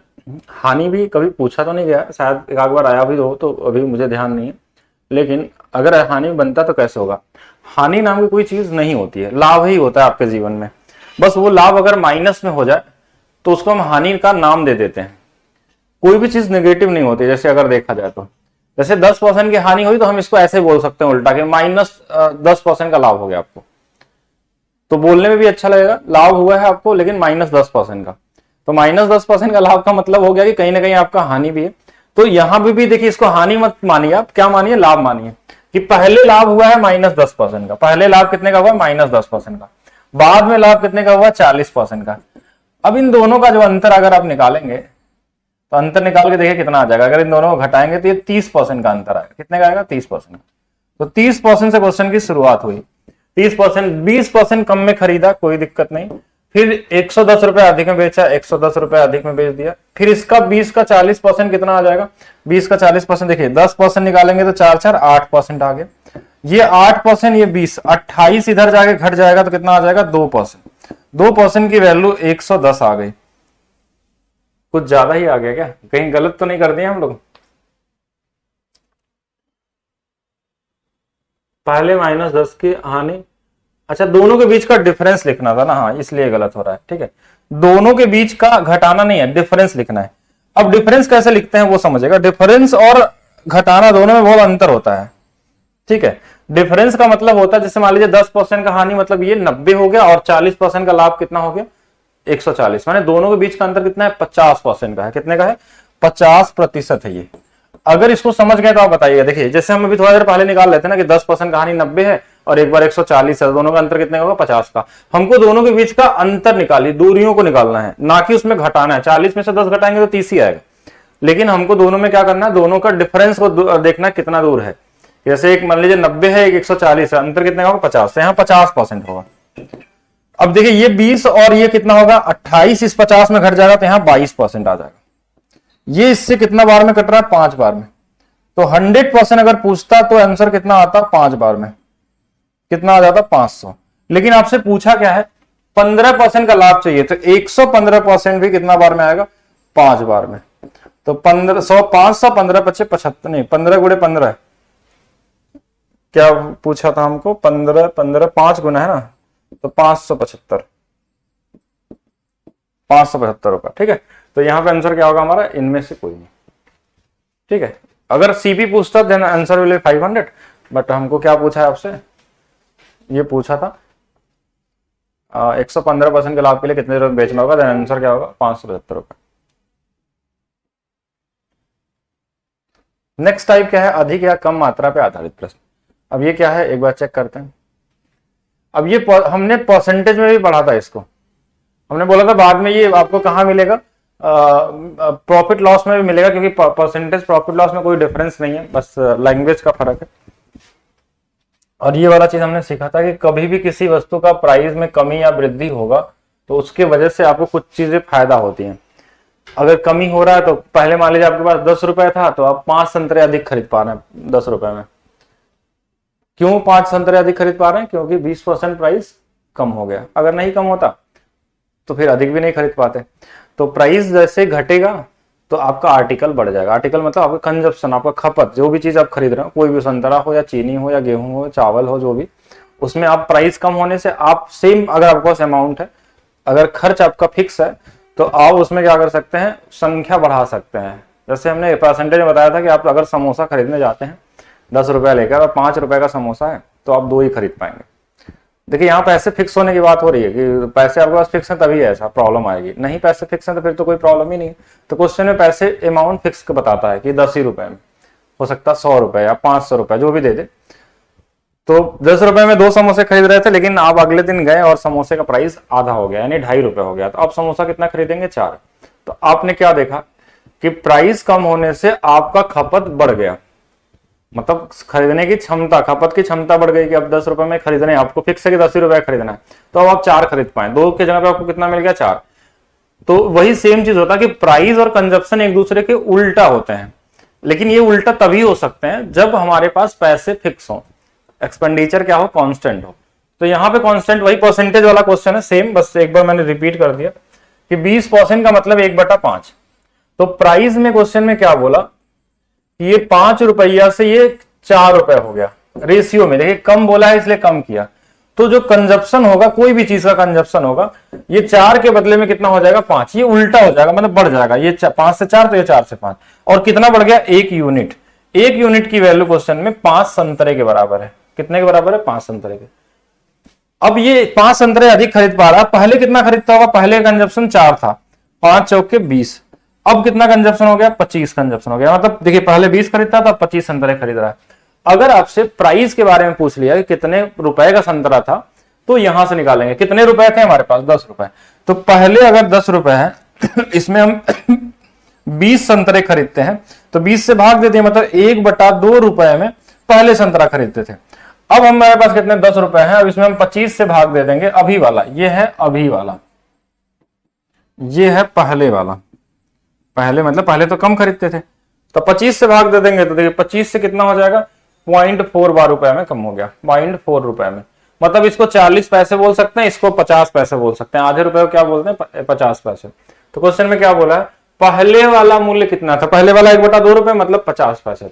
हानि भी कभी पूछा तो नहीं गया, शायद एक आध बार आया भी हो तो अभी मुझे ध्यान नहीं है, लेकिन अगर हानि बनता तो कैसे होगा। हानि नाम की कोई चीज नहीं होती है, लाभ ही होता है आपके जीवन में। बस वो लाभ अगर माइनस में हो जाए तो उसको हम हानि का नाम दे देते हैं। कोई भी चीज नेगेटिव नहीं होती। जैसे अगर देखा जाए तो जैसे 10% की हानि हुई तो हम इसको ऐसे बोल सकते हैं उल्टा कि -10% का लाभ हो गया आपको, तो बोलने में भी अच्छा लगेगा। लाभ हुआ है आपको लेकिन -10% का, तो -10% का लाभ का मतलब हो गया कि कहीं ना कहीं आपका हानि भी है। तो यहां भी देखिए, इसको हानि मत मानिए आप, क्या मानिए, लाभ मानिए कि पहले लाभ हुआ है -10% का। पहले लाभ कितने का हुआ, -10% का। बाद में लाभ कितने का हुआ, 40% का। अब इन दोनों का जो अंतर अगर आप निकालेंगे तो अंतर निकाल के देखिए कितना आ जाएगा। अगर इन दोनों को घटाएंगे तो ये 30% का अंतर आएगा। कितने का आएगा, 30%। तो 30% से क्वेश्चन की शुरुआत हुई। 30%, 20% कम में खरीदा, कोई दिक्कत नहीं। फिर 110 रुपए अधिक में बेचा, 110 रुपए अधिक में बेच दिया। फिर इसका 20 का 40% कितना आ जाएगा, 20 का 40% देखिए 10% निकालेंगे तो 4 4 8% आ गया। ये 8%, ये 20, 28 इधर जाके घट जाएगा तो कितना आ जाएगा, 2%। 2% की वैल्यू 110 आ गई। कुछ ज्यादा ही आ गया क्या, कहीं गलत तो नहीं कर दिया हम लोग। पहले -10 की हानि, अच्छा दोनों के बीच का डिफरेंस लिखना था ना, हाँ इसलिए गलत हो रहा है। ठीक है, दोनों के बीच का घटाना नहीं है, डिफरेंस लिखना है। अब डिफरेंस कैसे लिखते हैं वो समझेगा। डिफरेंस और घटाना दोनों में बहुत अंतर होता है। ठीक है, डिफरेंस का मतलब होता है, जैसे मान लीजिए 10% का हानि मतलब ये 90 हो गया और 40% का लाभ कितना हो गया, 140। माने दोनों के बीच का अंतर कितना है, 50% का है। कितने का है, 50% है ये। अगर इसको समझ गए तो आप बताइएगा। देखिए जैसे हम अभी थोड़ा देर पहले निकाल लेते हैं ना कि 10% का हानि 90 है और एक बार 140 है, दोनों का अंतर कितने का होगा, 50 का। हमको दोनों के बीच का अंतर निकालिए, दूरियों को निकालना है, ना कि उसमें घटाना है। 40 में से 10 घटाएंगे तो 30 ही आएगा, लेकिन हमको दोनों में क्या करना है, दोनों का डिफरेंस को देखना कितना दूर है। जैसे एक मान लीजिए 90 है, एक 140 है, अंतर कितने का होगा, 50। यहाँ 50% होगा। अब देखिए ये 20 और ये कितना होगा, 28 इस 50 में घट जाएगा तो यहाँ 22% आ जाएगा। ये इससे कितना बार में कट रहा है, 5 बार में। तो 100% अगर पूछता तो आंसर कितना आता, 5 बार में कितना आ जाता, 500। लेकिन आपसे पूछा क्या है, 15% का लाभ चाहिए, तो 115% भी कितना बार में आएगा, 5 बार में। तो 1500, 500, 15 25 75, नहीं 15 गुणे 15 क्या पूछा था हमको, 15 15 5 गुना है ना, तो 575, 575 रुपए। ठीक है, तो यहां पे आंसर क्या होगा हमारा, इनमें से कोई नहीं। ठीक है, अगर सीपी पूछता then answer will be 500, but हमको क्या पूछा है आपसे, ये पूछा था 115% के लाभ के लिए कितने रुपए बेचना होगा? देन आंसर क्या होगा? 575 रुपए। नेक्स्ट टाइप क्या है? अधिक या कम मात्रा पे आधारित प्रश्न। अब ये क्या है एक बार चेक करते हैं। अब ये हमने परसेंटेज में भी पढ़ा था इसको, हमने बोला था बाद में ये आपको कहाँ मिलेगा? प्रॉफिट लॉस में भी मिलेगा, क्योंकि परसेंटेज प्रॉफिट लॉस में कोई डिफरेंस नहीं है, बस लैंग्वेज का फर्क है। और ये वाला चीज हमने सीखा था कि कभी भी किसी वस्तु का प्राइस में कमी या वृद्धि होगा तो उसके वजह से आपको कुछ चीजें फायदा होती हैं। अगर कमी हो रहा है तो पहले मान लीजिए आपके पास 10 रुपए था तो आप 5 संतरे अधिक खरीद पा रहे हैं 10 रुपए में। क्यों 5 संतरे अधिक खरीद पा रहे हैं? क्योंकि 20% प्राइस कम हो गया। अगर नहीं कम होता तो फिर अधिक भी नहीं खरीद पाते। तो प्राइस जैसे घटेगा तो आपका आर्टिकल बढ़ जाएगा। आर्टिकल मतलब आपका कंजप्शन, आपका खपत, जो भी चीज आप खरीद रहे हो, कोई भी संतरा हो या चीनी हो या गेहूं हो, चावल हो, जो भी, उसमें आप प्राइस कम होने से आप सेम, अगर आपके पास अमाउंट है, अगर खर्च आपका फिक्स है तो आप उसमें क्या कर सकते हैं? संख्या बढ़ा सकते हैं। जैसे हमने परसेंटेज में बताया था कि आप अगर समोसा खरीदने जाते हैं 10 रुपया लेकर और 5 रुपए का समोसा है तो आप 2 ही खरीद पाएंगे। देखिए यहाँ पैसे फिक्स होने की बात हो रही है कि पैसे आपके पास फिक्स है तभी ऐसा प्रॉब्लम आएगी। नहीं पैसे फिक्स है तो फिर तो कोई प्रॉब्लम ही नहीं। तो क्वेश्चन में पैसे अमाउंट फिक्स बताता है कि 10 ही रुपए में, हो सकता है 100 रुपए या 500 रुपए, जो भी दे दे। तो 10 रुपए में 2 समोसे खरीद रहे थे, लेकिन आप अगले दिन गए और समोसे का प्राइस आधा हो गया, यानी 2.5 रुपए हो गया। तो आप समोसा कितना खरीदेंगे? 4। तो आपने क्या देखा कि प्राइस कम होने से आपका खपत बढ़ गया, मतलब खरीदने की क्षमता, खपत की क्षमता बढ़ गई कि अब 10 रुपए में खरीदने, आपको फिक्स है कि 10 रुपए खरीदना है, तो अब आप 4 खरीद पाए। 2 की जगह पे आपको कितना मिल गया? 4। तो वही सेम चीज होता है कि प्राइस और कंजप्शन एक दूसरे के उल्टा होते हैं, लेकिन ये उल्टा तभी हो सकते हैं जब हमारे पास पैसे फिक्स हो, एक्सपेंडिचर क्या हो? कांस्टेंट हो। तो यहाँ पे कांस्टेंट वही परसेंटेज वाला क्वेश्चन है सेम, बस एक बार मैंने रिपीट कर दिया कि 20% का मतलब 1/5। तो प्राइस में क्वेश्चन में क्या बोला? ये 5 रुपया से ये 4 रुपए हो गया रेशियो में। देखिए कम बोला है इसलिए कम किया। तो जो कंजप्शन होगा, कोई भी चीज का कंजप्शन होगा, ये 4 के बदले में कितना हो जाएगा? 5। ये उल्टा हो जाएगा, मतलब बढ़ जाएगा। ये 5 से 4 तो ये 4 से 5। और कितना बढ़ गया? 1 यूनिट। 1 यूनिट की वैल्यू क्वेश्चन में 5 संतरे के बराबर है। कितने के बराबर है? 5 संतरे के। अब ये 5 संतरे अधिक खरीद पा रहा, पहले कितना खरीदता होगा? पहले कंजप्शन 4 था, 5 चौके 20। अब कितना कंजप्शन हो गया? 25 कंजप्शन हो गया। मतलब देखिए पहले 20 खरीदता था, 25 संतरे खरीद रहा है। अगर आपसे प्राइस के बारे में पूछ लिया कि कितने रुपए का संतरा था, तो यहां से निकालेंगे कितने रुपए थे हमारे पास? 10 रुपए। तो पहले अगर 10 रुपए है इसमें हम 20 संतरे खरीदते हैं तो 20 से भाग देते हैं, मतलब 1/2 रुपए में पहले संतरा खरीदते थे। अब हमारे पास कितने? 10 रुपए हैं। अब इसमें हम 25 से भाग दे देंगे। अभी वाला ये है, अभी वाला ये है, पहले वाला। पहले मतलब पहले तो कम खरीदते थे, तो 25 से भाग दे देंगे तो देखिए 25 से कितना हो जाएगा? 0.4 रुपए में कम हो गया, 0.4 रुपए में। मतलब इसको 40 पैसे बोल सकते हैं, इसको 50 पैसे बोल सकते हैं। आधे रुपए को क्या बोलते हैं? 50 पैसे। तो क्वेश्चन में क्या बोला है? पहले वाला मूल्य कितना था? पहले वाला 1/2 रुपए मतलब 50 पैसे।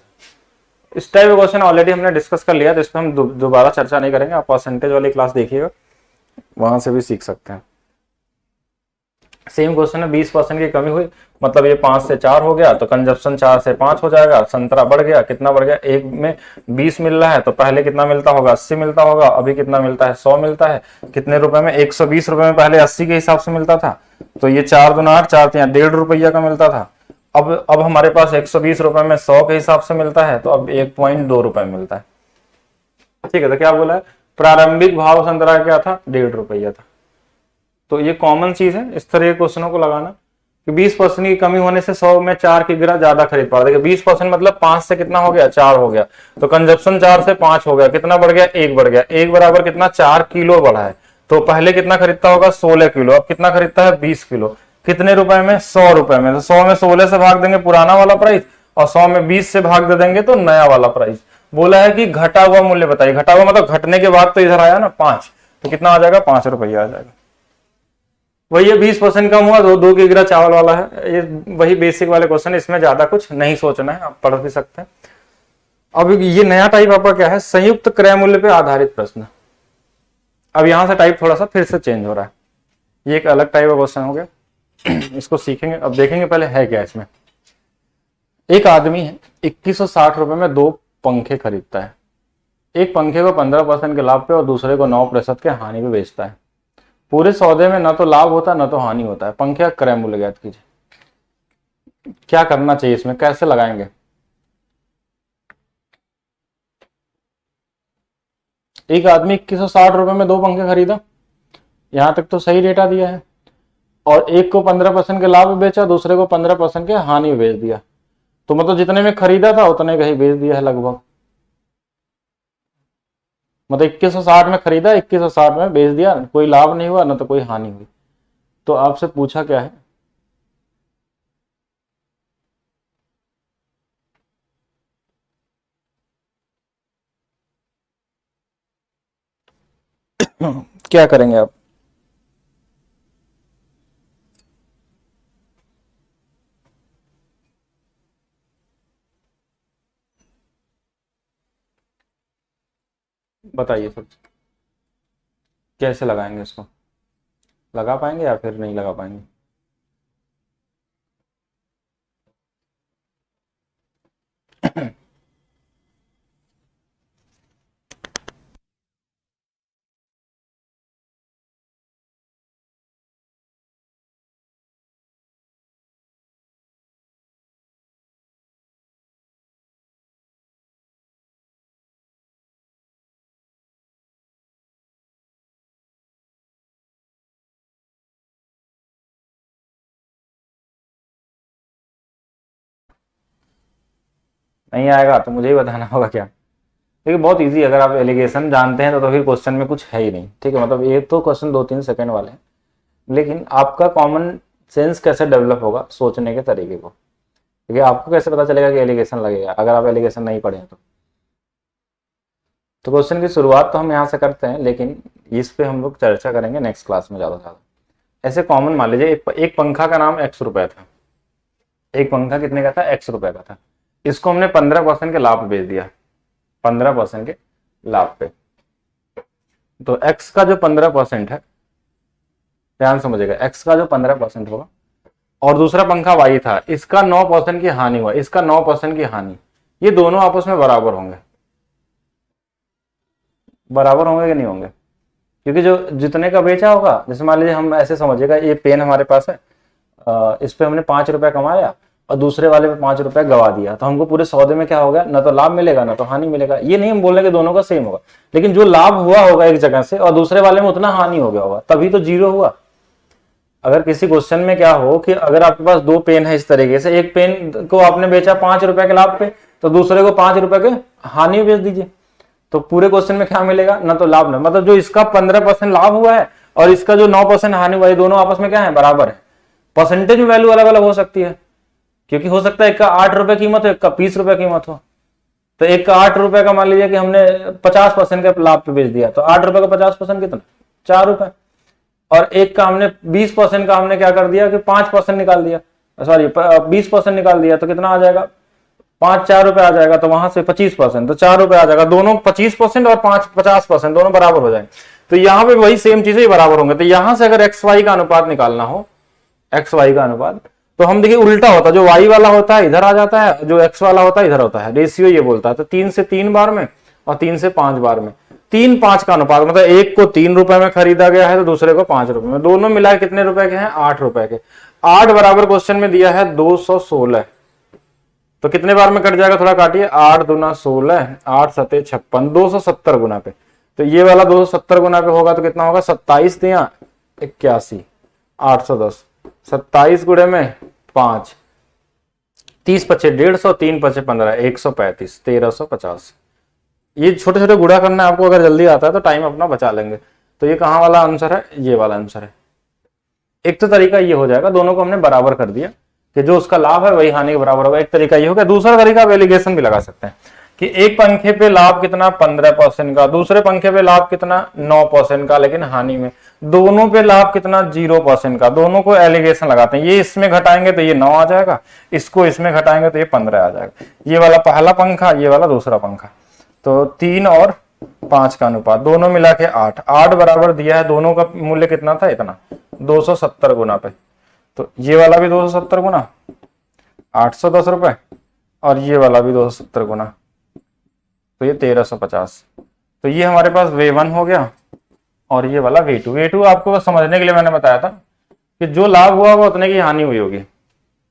इस टाइप का क्वेश्चन ऑलरेडी हमने डिस्कस कर लिया, तो इस पर हम दोबारा चर्चा नहीं करेंगे। आप परसेंटेज वाली क्लास देखिएगा, वहां से भी सीख सकते हैं। सेम क्वेश्चन है, 20% की कमी हुई, मतलब ये 5 से 4 हो गया, तो कंजप्शन 4 से 5 हो जाएगा। संतरा बढ़ गया, कितना बढ़ गया? एक में 20 मिल रहा है तो पहले कितना मिलता होगा? 80 मिलता होगा। अभी कितना मिलता है? 100 मिलता है। कितने रुपए में? 120 रुपए में पहले 80 के हिसाब से मिलता था, तो ये 4 दूना 8, 4 3 1.5 रुपया का मिलता था। अब हमारे पास 120 रुपए में 100 के हिसाब से मिलता है, तो अब 1.2 रुपए मिलता है। ठीक है, तो क्या बोला है? प्रारंभिक भाव संतरा क्या था? 1.5 रुपया था। तो ये कॉमन चीज है इस तरह के क्वेश्चनों को लगाना कि 20% की कमी होने से 100 में 4 की गिरा ज्यादा खरीद पा रहा है। 20% मतलब 5 से कितना हो गया? 4 हो गया। तो कंजप्शन 4 से 5 हो गया, कितना बढ़ गया? 1 बढ़ गया। 1 बराबर कितना? 4 किलो बढ़ा है। तो पहले कितना खरीदता होगा? 16 किलो। अब कितना खरीदता है? 20 किलो। कितने रुपए में? 100 रुपए में। तो 100 में 16 से भाग देंगे पुराना वाला प्राइस, और 100 में 20 से भाग दे देंगे तो नया वाला प्राइस। बोला है कि घटा हुआ मूल्य बताइए। घटा हुआ मतलब घटने के बाद तो इधर आया ना 5, तो कितना आ जाएगा? 5 रुपया आ जाएगा। वही ये 20% कम हुआ, 2 की गिरा चावल वाला है। ये वही बेसिक वाले क्वेश्चन, इसमें ज्यादा कुछ नहीं सोचना है, आप पढ़ भी सकते हैं। अब ये नया टाइप आपका क्या है? संयुक्त क्रय मूल्य पे आधारित प्रश्न। अब यहां से टाइप थोड़ा सा फिर से चेंज हो रहा है, ये एक अलग टाइप का क्वेश्चन हो गया। इसको सीखेंगे, अब देखेंगे पहले है क्या इसमें। एक आदमी है 2160 रुपए में 2 पंखे खरीदता है। एक पंखे को 15% के लाभ पे और दूसरे को 9% के हानि पे बेचता है। पूरे सौदे में ना तो लाभ होता है ना तो हानि होता है। पंखे का क्रय मूल्य ज्ञात कीजिए। क्या करना चाहिए इसमें, कैसे लगाएंगे? एक आदमी 2160 रुपए में 2 पंखे खरीदा, यहां तक तो सही डेटा दिया है, और एक को 15% के लाभ में बेचा, दूसरे को 15% के हानि में बेच दिया। तो मतलब जितने में खरीदा था उतने का ही बेच दिया है लगभग। मतलब 2160 में खरीदा, 2160 में बेच दिया, कोई लाभ नहीं हुआ ना तो कोई हानि हुई। तो आपसे पूछा क्या है, क्या करेंगे आप? बताइए फिर, कैसे लगाएंगे इसको? लगा पाएंगे या फिर नहीं लगा पाएंगे? नहीं आएगा तो मुझे ही बताना होगा क्या? देखिए बहुत इजी, अगर आप एलिगेशन जानते हैं तो फिर क्वेश्चन में कुछ है ही नहीं, ठीक है। मतलब ये तो क्वेश्चन 2-3 सेकंड वाले हैं, लेकिन आपका कॉमन सेंस कैसे डेवलप होगा, सोचने के तरीके को। देखिए आपको कैसे पता चलेगा कि एलिगेशन लगेगा अगर आप एलिगेशन नहीं पढ़े हैं तो क्वेश्चन की शुरुआत तो हम यहाँ से करते हैं, लेकिन इस पे हम लोग चर्चा करेंगे नेक्स्ट क्लास में ज़्यादा से ज़्यादा। ऐसे कॉमन मान लीजिए एक पंखा का नाम X रुपए था, एक पंखा कितने का था, X रुपए का था। इसको हमने 15% के लाभ पे बेच दिया, 15% के लाभ पे। तो X का जो 15% है, ध्यान समझिएगा, X का जो 15% होगा, और दूसरा पंखा Y था, इसका 9% की हानि हुआ, इसका 9% की हानि, ये दोनों आपस में बराबर होंगे। बराबर होंगे कि नहीं होंगे? क्योंकि जो जितने का बेचा होगा, जैसे मान लीजिए हम ऐसे समझिएगा, ये पेन हमारे पास है, इस पे हमने 5 रुपए कमाया और दूसरे वाले पे 5 रुपए गवा दिया, तो हमको पूरे सौदे में क्या होगा, ना तो लाभ मिलेगा ना तो हानि मिलेगा। ये नहीं हम बोल रहे कि दोनों का सेम होगा, लेकिन जो लाभ हुआ होगा एक जगह से और दूसरे वाले में उतना हानि हो गया होगा, तभी तो जीरो हुआ। अगर किसी क्वेश्चन में क्या हो कि अगर आपके पास 2 पेन है इस तरीके से, एक पेन को आपने बेचा 5 रुपए के लाभ पे, तो दूसरे को 5 रुपए के हानि में बेच दीजिए, तो पूरे क्वेश्चन में क्या मिलेगा, ना तो लाभ ना, मतलब जो इसका 15% लाभ हुआ है और इसका जो 9% हानि हुआ है, दोनों आपस में क्या है, बराबर है। परसेंटेज में वैल्यू अलग अलग हो सकती है, क्योंकि हो सकता है एक का 8 रुपए कीमत हो, एक का 20 रुपए कीमत हो। तो एक का 8 रुपए का मान लीजिए कि हमने 50% के लाभ पे बेच दिया, तो 8 रुपए का 50% कितना, 4 रुपए। और एक का हमने 20% का हमने क्या कर दिया कि 5% निकाल दिया, सॉरी 20% निकाल दिया, तो कितना आ जाएगा, 5-4 रुपए आ जाएगा। तो वहां से 25%, तो 4 रुपए आ जाएगा। दोनों 25% और 50% दोनों बराबर हो जाएंगे। तो यहाँ पे वही सेम चीजें बराबर होंगे। तो यहां से अगर एक्स वाई का अनुपात निकालना हो, एक्स वाई का अनुपात, तो हम देखिए उल्टा होता है, जो वाई वाला होता है इधर आ जाता है, जो एक्स वाला होता है इधर होता है। रेशियो ये बोलता है, तो 3 से 3 बार में और 3 से 5 बार में, 3-5 का अनुपात, मतलब एक को 3 रुपए में खरीदा गया है तो दूसरे को 5 रुपए में, दोनों मिला कितने रुपए के हैं, 8 रुपए के। 8 बराबर क्वेश्चन में दिया है 216, तो कितने बार में कट जाएगा, थोड़ा काटिए, 8 दूना 16, 8 सते 56, 270 गुना पे। तो ये वाला 270 गुना पे होगा तो कितना होगा, 27 दिया 81, 810, 27 गुणे में 5, 30 पचे 150, 3 पचे 15, 135, 1350। ये छोटे छोटे गुणा करना है आपको, अगर जल्दी आता है तो टाइम अपना बचा लेंगे। तो ये कहाँ वाला आंसर है, ये वाला आंसर है। एक तो तरीका ये हो जाएगा, दोनों को हमने बराबर कर दिया कि जो उसका लाभ है वही हानि के बराबर होगा, एक तरीका ये हो गया। दूसरा तरीका आप एलिगेशन भी लगा सकते हैं कि एक पंखे पे लाभ कितना, 15% का, दूसरे पंखे पे लाभ कितना, 9% का, लेकिन हानि में दोनों पे लाभ कितना, 0% का। दोनों को एलिगेशन लगाते हैं, ये इसमें घटाएंगे तो ये 9 आ जाएगा, इसको इसमें घटाएंगे तो ये 15 आ जाएगा। ये वाला पहला पंखा, ये वाला दूसरा पंखा, तो 3 और 5 का अनुपात, दोनों मिला के 8, 8 बराबर दिया है, दोनों का मूल्य कितना था, इतना 270 गुना पे। तो ये वाला भी 270 गुना 810 रुपए, और ये वाला भी 270 गुना, तो ये 1350। तो ये हमारे पास वे 1 हो गया और ये वाला V2। V2 आपको बस समझने के लिए मैंने बताया था कि जो लाभ हुआ वो उतने की हानि हुई होगी,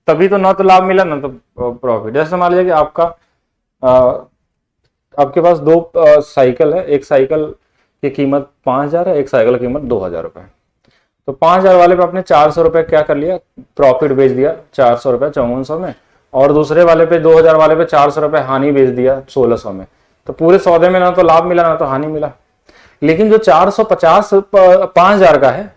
तभी तो ना तो लाभ मिला ना तो प्रॉफिट। जैसे मान लीजिए कि आपके पास दो साइकिल है, एक साइकिल की कीमत 5,000 है, एक साइकिल की कीमत 2,000 रुपए। तो 5,000 वाले पे आपने 400 रुपए क्या कर लिया, प्रॉफिट बेच दिया 400 रुपए 5400 में, और दूसरे वाले पे 2,000 वाले पे 400 रुपए हानि बेच दिया 1600 में। तो पूरे सौदे में ना तो लाभ मिला ना तो हानि मिला। लेकिन जो 450 5,000 का है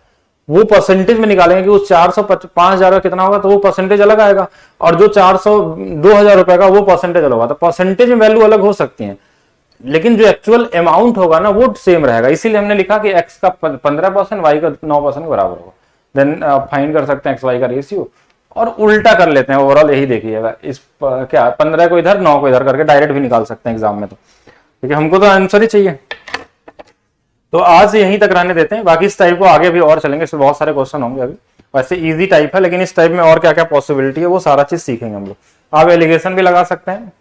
वो परसेंटेज में निकालेंगे कि उस 5,000 का कितना होगा, तो वो परसेंटेज अलग आएगा, और जो 2,000 रुपए का वो परसेंटेज अलग होगा। तो परसेंटेज में वैल्यू अलग हो सकती है, लेकिन जो एक्चुअल अमाउंट होगा ना वो सेम रहेगा। इसीलिए हमने लिखा कि एक्स का 15%, वाई का 9% बराबर होगा। देन फाइंड कर सकते हैं एक्स वाई का रेशियो, और उल्टा कर लेते हैं ओवरऑल। यही देखिएगा, इस क्या 15 को इधर 9 को इधर करके डायरेक्ट भी निकाल सकते हैं एग्जाम में, तो क्योंकि हमको तो आंसर ही चाहिए। तो आज यहीं तक रहने देते हैं, बाकी इस टाइप को आगे भी और चलेंगे, इसमें बहुत सारे क्वेश्चन होंगे। अभी वैसे इजी टाइप है, लेकिन इस टाइप में और क्या क्या पॉसिबिलिटी है वो सारा चीज सीखेंगे हम लोग। आप एलिगेशन भी लगा सकते हैं,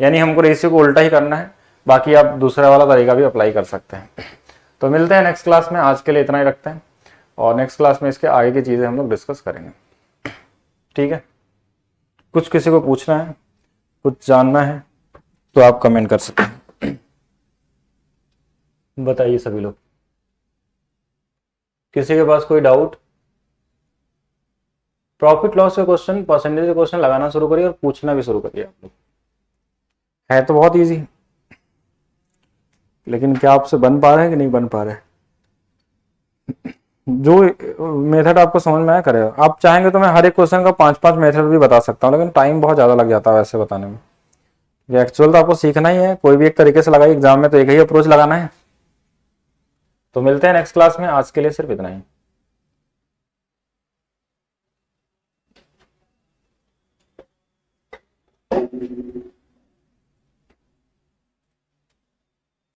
यानी हमको रेशियो को उल्टा ही करना है, बाकी आप दूसरा वाला तरीका भी अप्लाई कर सकते हैं। तो मिलते हैं नेक्स्ट क्लास में, आज के लिए इतना ही रखते हैं, और नेक्स्ट क्लास में इसके आगे की चीजें हम लोग डिस्कस करेंगे। ठीक है, कुछ किसी को पूछना है, कुछ जानना है तो आप कमेंट कर सकते हैं। बताइए सभी लोग, किसी के पास कोई डाउट? प्रॉफिट लॉस के क्वेश्चन, परसेंटेज के क्वेश्चन लगाना शुरू करिए और पूछना भी शुरू करिए आप लोग। है तो बहुत इजी, लेकिन क्या आपसे बन पा रहे हैं कि नहीं बन पा रहे? जो मेथड आपको समझ में आया करेगा। आप चाहेंगे तो मैं हर एक क्वेश्चन का 5-5 मेथड भी बता सकता हूँ, लेकिन टाइम बहुत ज्यादा लग जाता है वैसे बताने में। ये एक्चुअल तो आपको सीखना ही है, कोई भी एक तरीके से लगाइए एग्जाम में, तो एक ही अप्रोच लगाना है। तो मिलते हैं नेक्स्ट क्लास में, आज के लिए सिर्फ इतना ही।